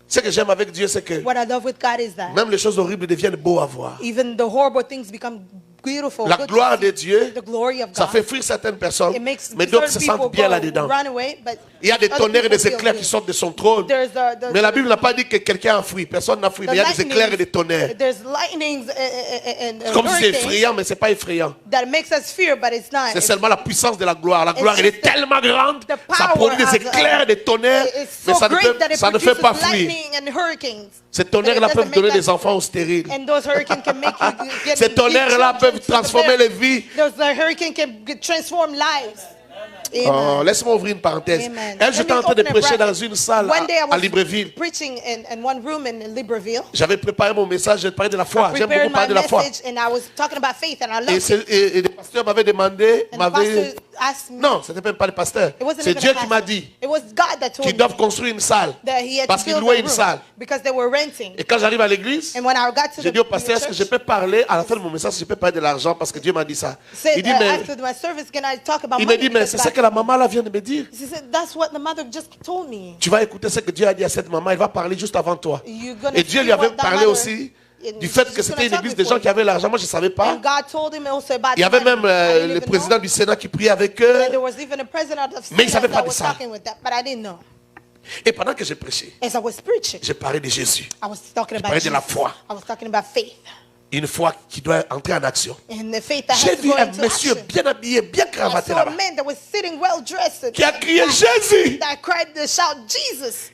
Ce que j'aime avec Dieu, c'est que What I love with God is that même les choses horribles deviennent beaux à voir. even the horrible things become beautiful. La good to gloire see. de Dieu, The glory of ça God. fait fuir certaines personnes, It makes mais d'autres se certain sentent people bien go là-dedans. run away, but Il y a des other tonnerres et people des feel éclairs good. qui sortent de son trône. There's Mais la Bible n'a pas dit que quelqu'un a fui. Personne n'a fui. Mais il y a des éclairs et des tonnerres. There's lightnings and C'est comme si c'est hurricanes effrayant, mais ce n'est pas effrayant. that makes us fear, but it's not. C'est seulement la puissance de la gloire. La gloire, elle est just the- tellement grande. the Ça power produit des of éclairs et des tonnerres. It's Mais so ça ne great that fait, it ça ne fait produces pas fuir. lightning and hurricanes. Ces But tonnerres-là it peuvent doesn't donner make des us- enfants au stérile. And those hurricanes can make you get Ces tonnerres-là peuvent transformer les vies. Those hurricanes can transform lives. Oh, Amen. laisse-moi ouvrir une parenthèse. Amen. Un jour, Let j'étais me en train de open a prêcher dans bracket. une salle One day I à was Libreville. preaching in one room in Libreville. J'avais préparé mon message, j'ai parlé de la foi. J'aime Prepared beaucoup parler my de la foi. message and I was talking about faith and I Et, loved it. et le pasteur m'avait demandé, And the pastor asked me. non, ce n'était même pas le pasteur, It wasn't c'est even Dieu a qui pastor. m'a dit It was God that told qu'ils me doivent construire une salle that he had parce to qu'ils build louaient a une room salle. because they were renting. Et quand j'arrive à l'église, And when I got to j'ai the dit au pasteur, est-ce que je church, peux parler à la fin de mon message, je peux parler de l'argent parce que Dieu m'a dit ça. said, Il dit, mais, after my service, can I talk about il me money? dit, mais Because c'est ce God- que la maman là vient de me dire. He said, that's what the mother just told me. Tu vas écouter ce que Dieu a dit à cette maman, elle va parler juste avant toi. You're gonna Et Dieu see lui avait what that parlé mother- aussi and du fait she's que c'était gonna une talk église de before gens qui avaient l'argent. Moi, je ne savais pas. And God told him also about Il y avait the money. même I didn't le even président know. du Sénat qui priait avec And there eux. was even a president of Mais il savait Senate pas that de was ça. talking with that, but I didn't know. Et pendant que je prêchais, As I was preaching, j'ai parlé de Jésus. I was talking about parlais de la Jesus. foi. I was talking about faith. Une foi qui doit entrer en action. And the faith that J'ai has to vu go un into monsieur action. bien habillé, bien I cravaté saw a là-bas, man that was sitting well dressed qui a crié Jésus. that cried to shout Jesus.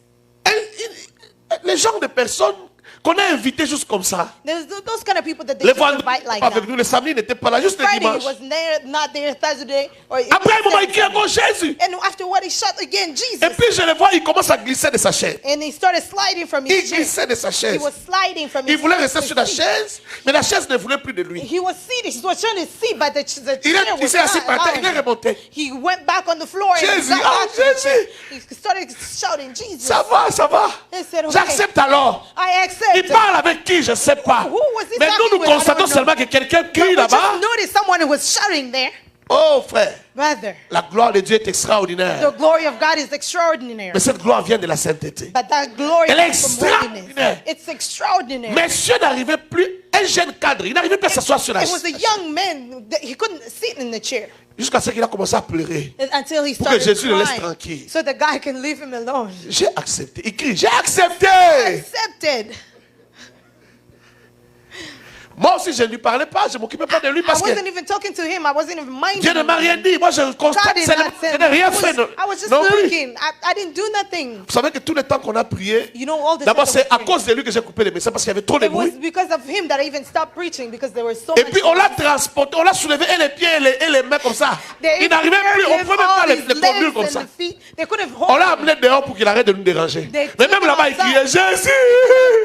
Les genres de personnes qu'on a invitées juste comme ça. There's those kind of people that they Les just vendredis invite like avec that. nous, le samedi n'était pas là, juste le Friday dimanche. he was there, not there Thursday. Or it Après un was moment, il Saturday. crie encore Jésus. And afterward he shot again Jesus. Et puis je le vois, il commence à glisser de sa chaise. And he started sliding from Il his chair. glissait de sa He chaise. was sliding from Il his voulait rester his sur la seat. chaise, mais la chaise ne voulait plus de lui. He was seated. He was trying to see, but the Il chair was s'est assis not par terre, il est allowing him. remonté. He went back on the floor and Jésus, got ah, back to the chair. Jésus. He started shouting Jesus. Ça va, ça va. He said, okay. J'accepte alors. I accept. Il parle avec qui, je ne sais pas. Who was he Mais talking nous with? I constatons don't know. seulement que quelqu'un But crie we là-bas. just noticed someone who was shouting there. Oh frère, Brother, la gloire de Dieu est extraordinaire. the glory of God is extraordinary. Mais cette gloire vient de la sainteté. But that glory Elle est comes from holiness. extraordinaire. It's extraordinary. Monsieur n'arrivait plus, un jeune cadre, il n'arrivait plus à s'asseoir sur la It was a chaise. young man that he couldn't sit in the chair Jusqu'à ce qu'il a commencé à pleurer. until he Pour que started Jésus le laisse crying, tranquille. so the guy can leave him alone. J'ai accepté. Il crie, j'ai accepté. Accepted. Moi aussi, je ne lui parlais pas, je ne m'occupais pas de lui I parce que wasn't even talking to him. I wasn't even minding. Dieu ne m'a rien dit. Moi, je God constate did seulement not que je send n'ai rien me. fait. I was just Non plus. looking. I didn't do nothing. Vous savez que tout le temps qu'on a prié, You know, all the d'abord time c'est that à we cause de lui que j'ai coupé les messages parce qu'il y avait trop de It was bruit. because of him that I even stopped preaching because there was so Et much. puis on l'a transporté, on l'a soulevé et les pieds et les mains comme ça. They Il n'arrivait plus, on ne carried pouvait même all pas his les conduire legs comme and ça. the feet. They couldn't On hold l'a him. amené dehors pour qu'il arrête de nous déranger. They Mais took même him là-bas, il criait outside. Jésus.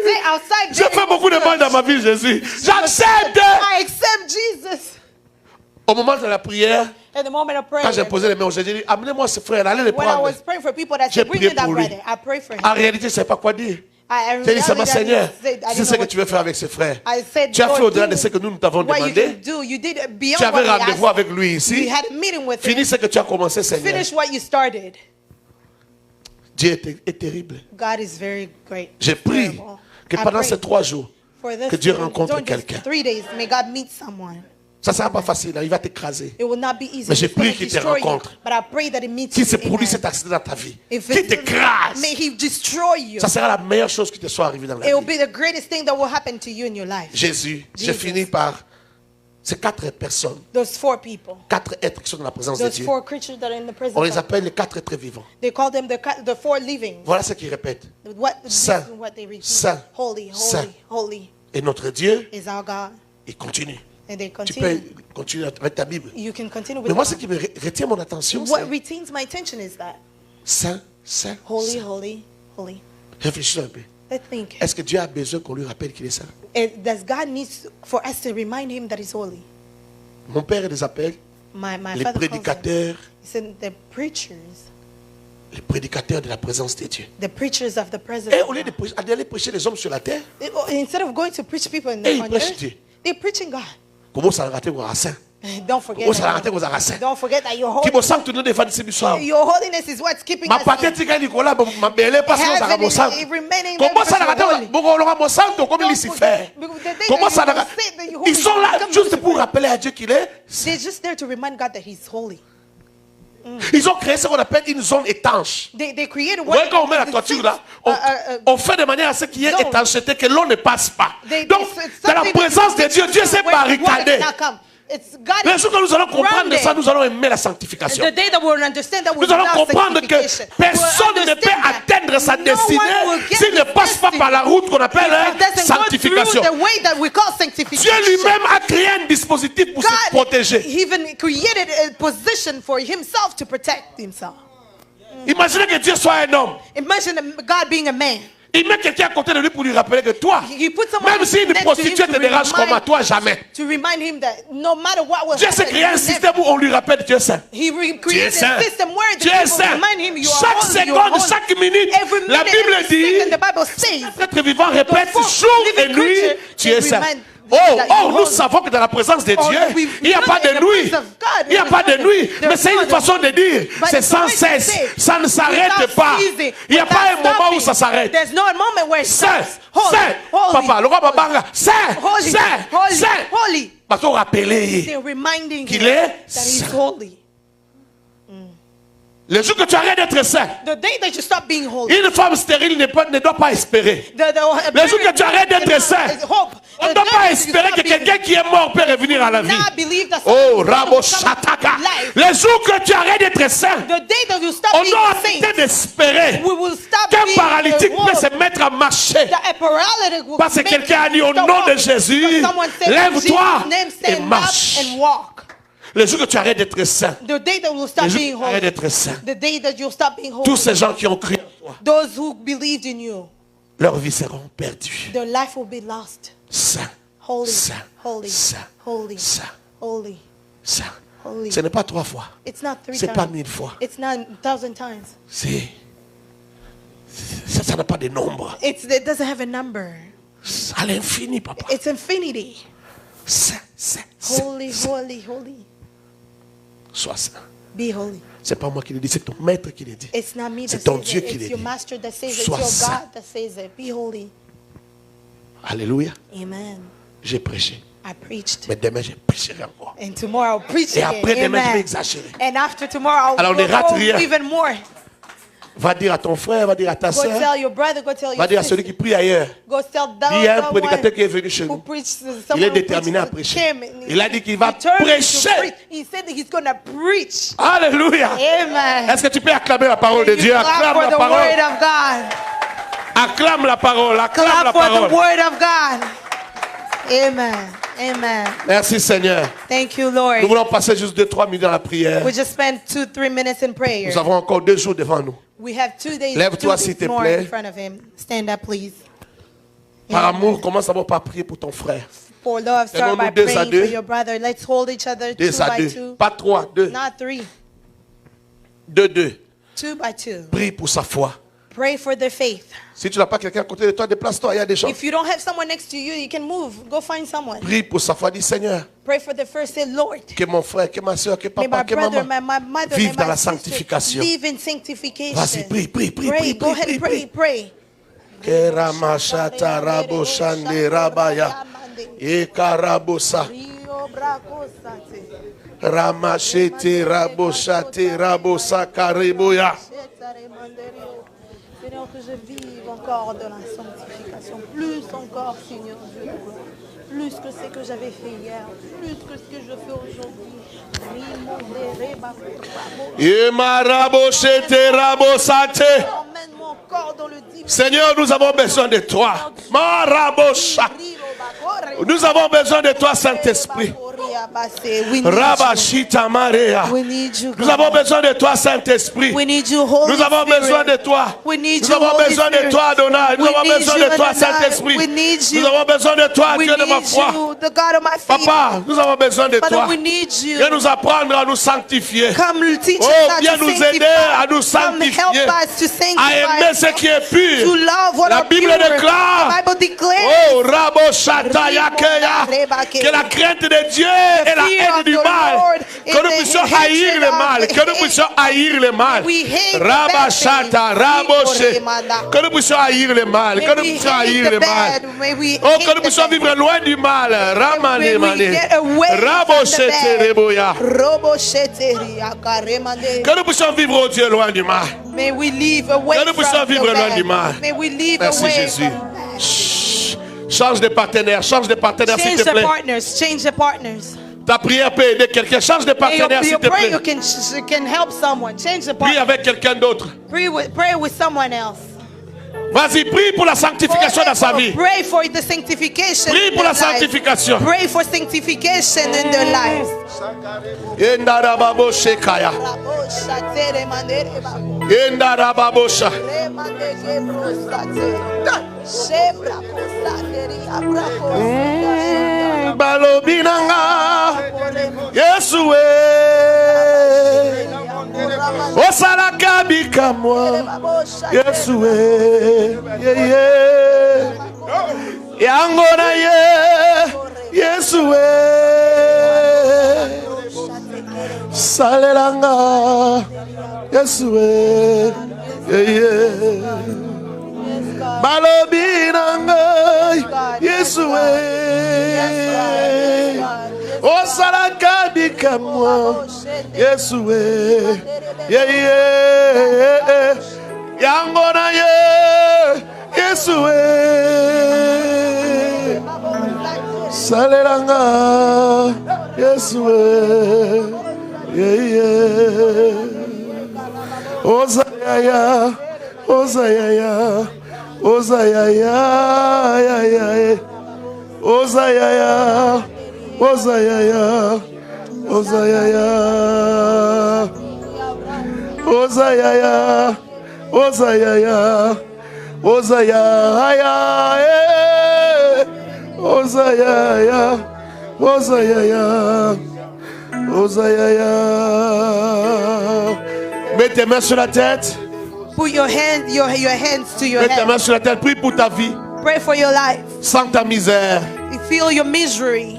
Say outside J'ai there, fait beaucoup de mal dans ma vie, Jésus. J'accepte. I accept Jesus. Au moment de la prière, At the moment of quand j'ai prayer, posé les mains, j'ai dit amenez-moi ce frère, allez le when I prendre. was praying for people that J'ai said, bring prié me that pour lui. brother, I pray for him. En réalité, je ne sais pas quoi dire. I J'ai dit seulement reality, Seigneur, I said, I c'est didn't ce know que what tu veux faire avec ce frère. I said, Tu as fait Lord, au-delà do de ce que nous t'avons what you demandé. can do. You did beyond Tu avais what we rendez-vous asked. avec lui ici. You had a meeting with Finis him. ce que tu as commencé, Seigneur. Finish what you started. Dieu est terrible. God is very great. J'ai prié Terrible. que I pendant pray ces 3 jours, for this que Dieu don't rencontre just quelqu'un. 3 days, may God meet someone. Ça ne sera pas facile, hein, il va t'écraser. It will not be easy. Mais je It's gonna prie qu'il te destroy you. rencontre. But I pray that it meets Qu'il you. se produise Amen. cet accident dans ta vie. If Qu'il it- t'écrase. May he destroy you. Ça sera la meilleure chose qui te soit arrivée dans la It will vie. be the greatest thing that will happen to you in your life. Jésus, j'ai Jesus. fini par ces 4 personnes, Those 4 people, 4 êtres qui sont dans la présence de those Dieu. 4 creatures that are in the presence On les of appelle les 4 êtres vivants. They call them the 4 living. Voilà ce qu'ils répètent. Saint, What they repeat. Saint, Holy, Saint. holy, holy Et notre Dieu, is our God. il continue. And they Tu continue. peux continuer avec ta Bible. You can continue Mais with moi, that. ce qui me retient mon attention, What c'est retains my attention is that Saint, Saint, holy, Saint. holy, holy. Réfléchissons un peu. Let's think. Est-ce que Dieu a besoin qu'on lui rappelle qu'il est saint? Does God needs for us to remind him that he's holy? Mon père les appelle My les father calls them. prédicateurs, He said the preachers de la présence de Dieu. of the presence. Et of au lieu God. d'aller prêcher les hommes sur la terre, Instead of going to preach people Et ils on prêchent earth, Dieu. they're preaching God. comment ça a raté qu'on saint? Don't forget. Comment ça a that raté qu'on a saint? Don't forget that your Qui holy, me sent tout le monde devant ce soir. your holiness is what's keeping Ma us. patente que Nicolas m'a belé parce que ça Heaven mon sang. is remaining Comment there ça a because raté you're holy. beaucoup on mon sang comme Don't Lucifer. forget, because the day Comment that ça you a will say that you're holy, Ils sont you là become juste Lucifer. pour rappeler à Dieu qu'il est. They're just there to remind God that he's holy. Ils ont créé ce qu'on appelle une zone étanche. They created Vous voyez, quand on met la the toiture things, là, on fait de manière à ce qu'il y ait zone. étanchéité, que l'eau ne passe pas. They- Donc, it's dans la something présence de that- Dieu, Dieu s'est where water barricadé. cannot come. It's God Le jour que nous allons comprendre de ça, grounded. nous allons aimer la sanctification. The day that we'll understand that we'll Nous allons love comprendre que sanctification. personne We'll ne peut understand that atteindre sa no destinée one will get s'il ne his passe pas destiny par la route qu'on appelle if it doesn't go sanctification. through the way that we call sanctification. Dieu lui-même a créé un dispositif pour se God protéger. even created a position for himself to protect himself. Imaginez que Dieu soit un homme. Imagine God being a man. Il met quelqu'un à côté de lui pour lui rappeler que toi, He put someone même si une next to him prostituée to te dérange remind- comme à toi, jamais. To remind him that no matter what will Dieu s'est happen, créé un he système où on lui rappelle Dieu est saint. created saint. a system where the Dieu est people saint. remind him you are Chaque holy, you seconde, are holy. chaque minute, Every la minute, Bible every dit, second, the Bible says, l'être vivant répète the four jour et living nuit, creature, tu es they saint. remind Oh, that oh, you're nous holy. savons que dans la présence de Oh, Dieu, we il n'y a know pas that in de the nuit. presence of God, Il n'y a there pas is de nothing. nuit. Mais There's c'est no une façon de dire, But c'est it's sans the way to cesse. say, Ça ne s'arrête without pas. ceasing, Il n'y a pas un without moment où stopping. ça s'arrête. There's no moment where it Saint, stops. Holy, Saint, holy, papa, le roi Babanga, Saint, holy, Saint, holy, Saint. holy. Parce qu'on rappelait. They're reminding Qu'il him est that he's saint. holy. Le jour que tu arrêtes d'être saint, The day that you stop being holy. une femme stérile ne doit pas espérer. Le jour que tu arrêtes d'être saint, on ne doit pas espérer que quelqu'un qui est mort peut revenir à la vie. Oh, Rabo Shataka. Le jour que tu arrêtes d'être saint, The day that you stop on being doit a saint, arrêter d'espérer we will stop qu'un being paralytique a peut se mettre à marcher. The paralytic will Parce que make quelqu'un a dit au the nom de walk. Jésus, Because someone said, in lève-toi Jesus' name, et stand marche. up and walk. Le jour que tu arrêtes d'être saint, The day that you'll stop le jour being que tu arrêtes holy. d'être saint, The day that you'll stop being holy. tous ces gens qui ont cru en toi, Those who believed in you, leurs vies seront perdues. their life will be lost. Saint, Holy, saint, holy, saint, holy, saint, holy, saint. holy. Ce n'est pas 3 fois, It's not 3 c'est pas times. 1000 fois. It's not 1,000 times. Ça n'a pas de nombre. It doesn't have a number. À l'infini, papa. It's infinity. Saint, saint, saint, Holy, saint. holy, holy. Sois saint. Be holy. C'est pas moi qui le dis, c'est ton maître qui le dit. It's not me that C'est ton says Dieu it. qui It's le your dit. master that says it. It's Sois your saint. God that says it. Be holy. Alléluia. Amen. J'ai prêché. I preached. Mais demain, je prêcherai encore. And tomorrow I'll preach Et again. après demain, je vais Amen. exagérer. And after tomorrow I'll Alors, ne rate go rien. even more. Va dire à ton frère, va dire à ta Go soeur, tell your brother, go tell va your dire à celui sister. qui prie ailleurs. Go tell Il y a un someone prédicateur qui est venu chez who nous. preached, Il someone est who déterminé à preached prêcher. him. Il a dit qu'il va Determined to prêcher. preach. He said that he's going to preach. Alléluia. Amen. Est-ce que tu peux acclamer la parole de You Dieu? clap Acclame for la the word parole. of God. Acclame la parole. Acclame la Clap for the parole. word of God. Amen. Amen. Merci Seigneur. Thank you, Nous Lord. voulons passer juste 2-3 minutes dans la prière. We just spent 2-3 minutes in prayer. Nous avons encore 2 jours devant nous. We have 2 days, Lève-toi, 2 s'il te days more plaît. in front of him. Stand up, please. Par Amen. amour, commence d'abord par prier pour ton frère. For love, start Tenons-nous by 2 à praying 2. for your brother. Let's hold each other 2 2 à by 2. 2. Pas 3, 2. Not 3. 2. 2 by 2. Prie pour sa foi. Pray for their faith. Si tu n'as pas quelqu'un à côté de toi, déplace-toi. Il y a des gens. If you don't have someone next to you, you can move. Go find someone. Prie pour sa foi. Dis Seigneur, Pray for the first. Say, Lord, que mon frère, que ma soeur, que may papa, my que brother, maman my mother, vive may dans my la sister sanctification. live in sanctification. Vas-y, prie, prie, prie, Pray. prie, Go prie, ahead and prie, pray. prie. Keramashata rabo shande rabaya. Ekarabosa. Ramachete, rabochate, rabosakareboya. Seigneur, que je vive encore de la sanctification, plus encore, Seigneur Dieu, plus que ce que j'avais fait hier, plus que ce que je fais aujourd'hui. Emmène-moi encore dans le dimanche. Seigneur, nous avons besoin de toi. Marabosha. Nous avons besoin de toi, Saint-Esprit. Rabashita Maria. Nous avons besoin de toi, Saint-Esprit. Nous avons besoin de toi. Nous avons besoin de toi, Adonai. Nous avons besoin de toi, Saint-Esprit. Nous avons besoin de toi, Dieu de ma foi. Papa, nous avons besoin de toi. Viens nous apprendre à nous sanctifier. Oh, viens nous aider à nous sanctifier. À aimer ce qui est pur. La Bible déclare, oh, Raboshata Yakeya, que la crainte de Dieu et la haine du mal, que nous puissions haïr le mal, que nous puissions haïr le mal. Rabashata, Raboshe, que nous puissions haïr le mal, que nous puissions haïr le mal. Oh, que nous puissions vivre loin du mal. Ramane Mane, Raboshe Tereboya. Que nous puissions vivre, oh Dieu, loin du mal. Que nous puissions vivre loin du mal. Merci Jésus. Change de partenaire, s'il te plaît. Change the partners. Ta prière peut aider quelqu'un. Change de partenaire, s'il te Your prayer plaît. can help someone. Change the Prie partner. avec quelqu'un d'autre. Pray with someone else. Vas-y, prie pour la sanctification dans sa vie. Pray for the sanctification. Prie in pour la their life. sanctification. Pray for sanctification in their lives. Endarababo shekaya. Endarababosha. Balobinanga. Yesue. Osalaka bikamwa. Yesue. Yangona ye. Yesue. Salelanga. Yesue. Balobinanga. Yesue. Osalaka bikamwa. Yesue. Yangona ye. Yesue. Salelanga. Yesue. Ozayaya. Ozayaya. Ozayaya. Ozayaya. Ozayaya. Ozayaya. Ozayaya. Ozayaya. Ozayaya. Ozayaya. Ozayaya. Ozayaya. Mets tes mains sur la tête. Put your hands to your Mets tes mains head. sur la tête. Prie pour ta vie. Pray for your life. Sans ta misère. You feel your misery.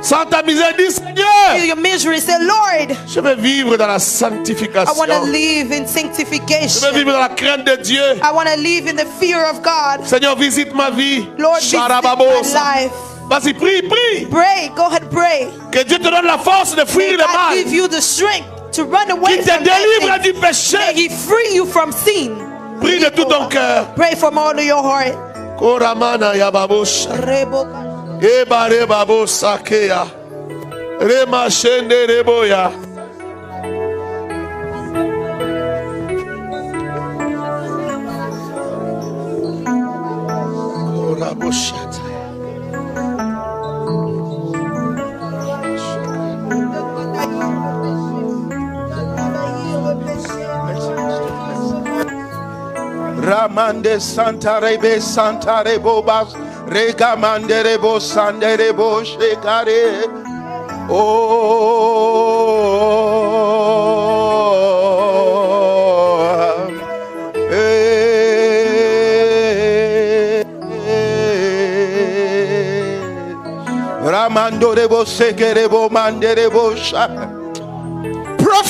Sans ta misère, dis Seigneur, Feel your misery. Say, Lord, je veux vivre dans la I sanctification. want to live in Je veux sanctification. vivre dans la crainte de Dieu. I want to live in the fear of God. Seigneur, visite ma vie. Lord, visit my Sharababosa. life. Vas-y, prie, prie. Pray. Go ahead, pray. Que Dieu te donne la force de May fuir le God give mal. you the strength to run away Qu'il te from bad délivre things. du péché. May He free you from sin. Prie de tout ton cœur. Pray from all of your heart. Koramana yababosha. Eba rebabosa keya. Rema shende reboya. Koraboshata. Ramande Santa Rebe Santa Rebobas Regamande Rebo Sande Rebo Shekare. Oh, Ramando Rebo Seke Rebo Mande Rebo Shaka.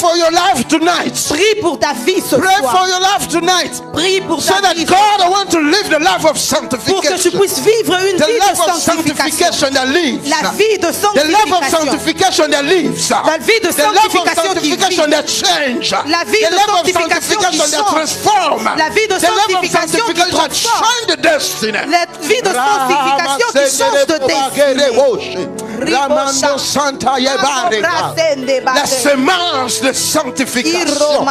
for your life tonight. Prie pour ta vie ce Pray for soir. your life tonight. Prie pour So ta that vie. God, I want to live the life of Pour que tu sanctification. puisses vivre une The vie life de of sanctification that lives. La vie de The life of sanctification. sanctification that lives. La vie de The life of sanctification qui sanctification vit. that change. La vie The de life of sanctification qui sanctification that change. transform. La vie de The life of sanctification qui sanctification that transforme. change the destiny. La vie de sanctification qui change de destinée. Ramando Santa Yebarega. La semence de sanctification.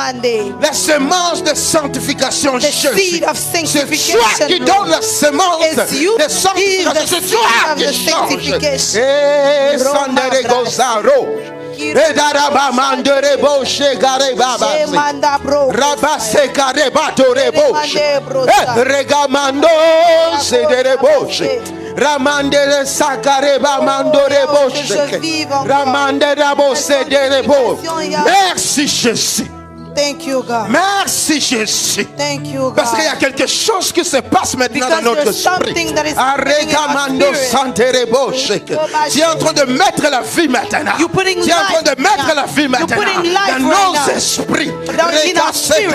La semence de sanctification. The seed of C'est sanctification. toi qui donne la semence It's you de give the sanctification. C'est toi seed of qui the change. sanctification. Eh, Sandere Gozaro. Edaraba mandere boshe gare babasi. Manda bro. Rabase gare batore boshe. Regamando sedere boshe. Ramandere sakare ba mandore boshe. Ramandere boshe dere bo. Merci Jésus. Thank you, God. Merci Jésus. Thank you, God. Parce qu'il y a quelque chose qui se passe maintenant Because dans notre there's esprit. something that is happening in our Aregamando spirit. santere boshe. Tu es en train de mettre la vie maintenant. You're putting Tu es en train de life mettre now. la vie You're maintenant putting life dans right nos now. esprits. In our spirit.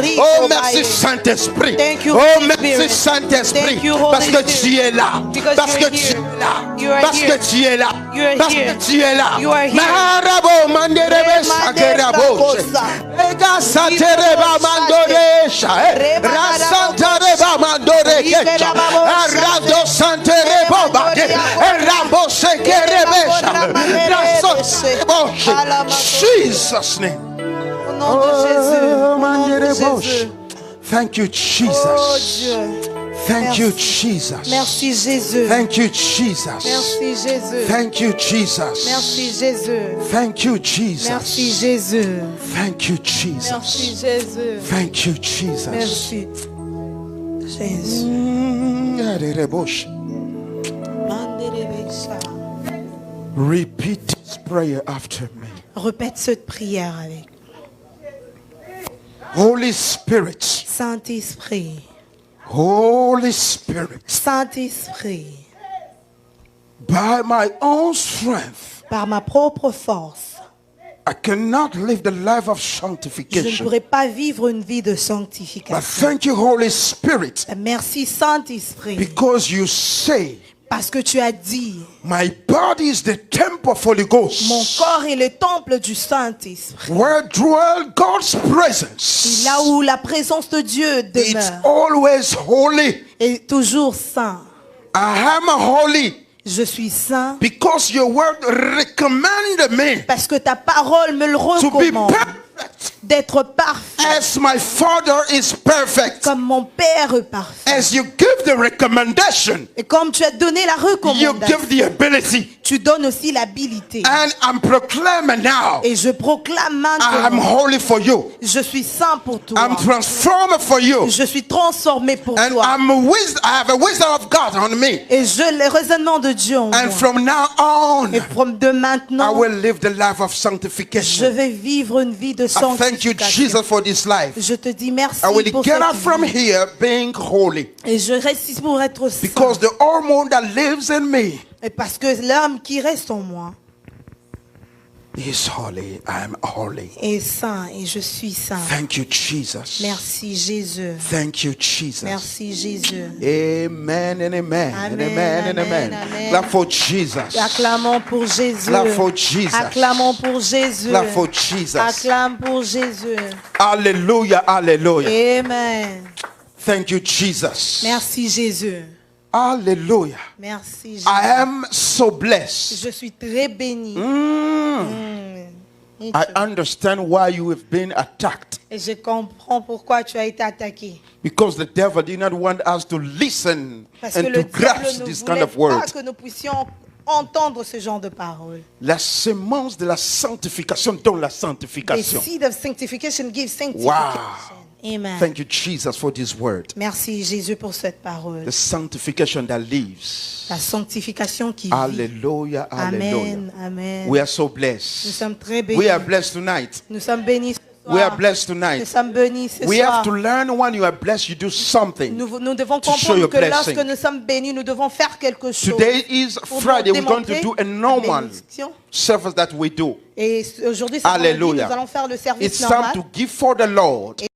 Rico, oh merci Saint-Esprit. Thank you, Oh Holy merci Spirit. Saint-Esprit. Thank you, Holy Parce que Spirit. tu es là. Because Parce you're que tu here. es là. You are Parce here. que tu es là. You are Parce here. que tu es là. You are here. Maharabo manderebe sakeraboshe. Ega satereba mandoresha. Rasantareba mandorekecha. Arado santereba bade. Rambo sekerebesha. Rasoseboshe. Jesus name. Au nom de Jésus. Au nom de mandereboshe. Jésus. Thank you, Oh Jesus. Dieu. Thank you, Merci. Jesus. Merci Jésus. Thank you, Jesus. Merci Jésus. Thank you, Jesus. Merci Jésus. Thank you, Jesus. Merci Jésus. Thank you, Jesus. Merci Jésus. Thank you, Jesus. Merci Jésus. Repeat this prayer after me. Répète cette prière avec. Holy Spirit. Saint-Esprit. Holy Spirit. Saint-Esprit. By my own strength, Par ma propre force, I cannot live the life of je ne sanctification. pourrai pas vivre une vie de But sanctification. thank you, Holy Spirit, Merci Saint-Esprit. because you say, Parce que tu as dit, my body is the temple of Holy mon Ghost, corps est le temple du Saint-Esprit. where dwell God's presence. Là où la présence de Dieu It's demeure always holy. est toujours saint. I am holy Je suis saint because your word recommend me parce que ta parole me le to be recommande perfect d'être parfait as my Father is perfect. comme mon Père est parfait. As you give the recommendation, Et comme tu as donné la you recommandation, give the ability. tu donnes aussi l'habilité. And I'm proclaiming now, Et je proclame I'm maintenant, holy for you. je suis saint pour toi. I'm transformed for you. Je suis transformé pour And toi. I have a wisdom of God on me. Et je le raisonnement de Dieu en And moi. from now on, Et de I maintenant, will live the life of je sanctification. vais vivre une vie de I thank you, sanctification. Jesus, for this life. Je te dis merci I will pour get cette out from vie. here being holy. Et je reste ici pour être saint. Because the hormone that lives in me Et parce que l'âme qui reste en moi is holy. I am holy. est saint et je suis saint. Thank you, Jesus. Merci Jésus. Thank you, Jesus. Merci Jésus. Amen and amen. And Amen, amen and amen, amen. amen. Clap for Jesus. Acclamons pour Jésus. Clap for Jesus. Acclamons pour Jésus. Clap for Jesus. Acclame pour Jésus. Hallelujah, hallelujah. Amen. Thank you, Jesus. Merci Jésus. Hallelujah. Merci Jésus. I am so blessed. Je suis très béni. I understand why you have been attacked. Et je comprends pourquoi tu as été attaqué. Because the devil did not want us to listen Parce que and le to grasp diable ne this voulait kind of pas word. que nous puissions entendre ce genre de paroles. La semence de la sanctification donne la The sanctification. seed of sanctification gives sanctification. Wow. Amen. Thank you, Jesus, for this word. Merci Jésus pour cette parole. The sanctification that lives. La sanctification qui vit. Hallelujah, hallelujah. Amen. Amen. We are so Nous blessed. sommes très bénis. We are blessed tonight. Nous sommes bénis ce We are soir. blessed Nous tonight. sommes bénis ce We have soir. to learn when you are blessed, you do something. Nous devons to show comprendre your que lorsque blessing. nous sommes bénis, nous devons faire quelque chose. Today is pour Friday. We're going to démontrer do a la normal bénédiction. service that we do. Et aujourd'hui, c'est vendredi, Hallelujah. nous allons faire le service It's time normal. to give for the Lord.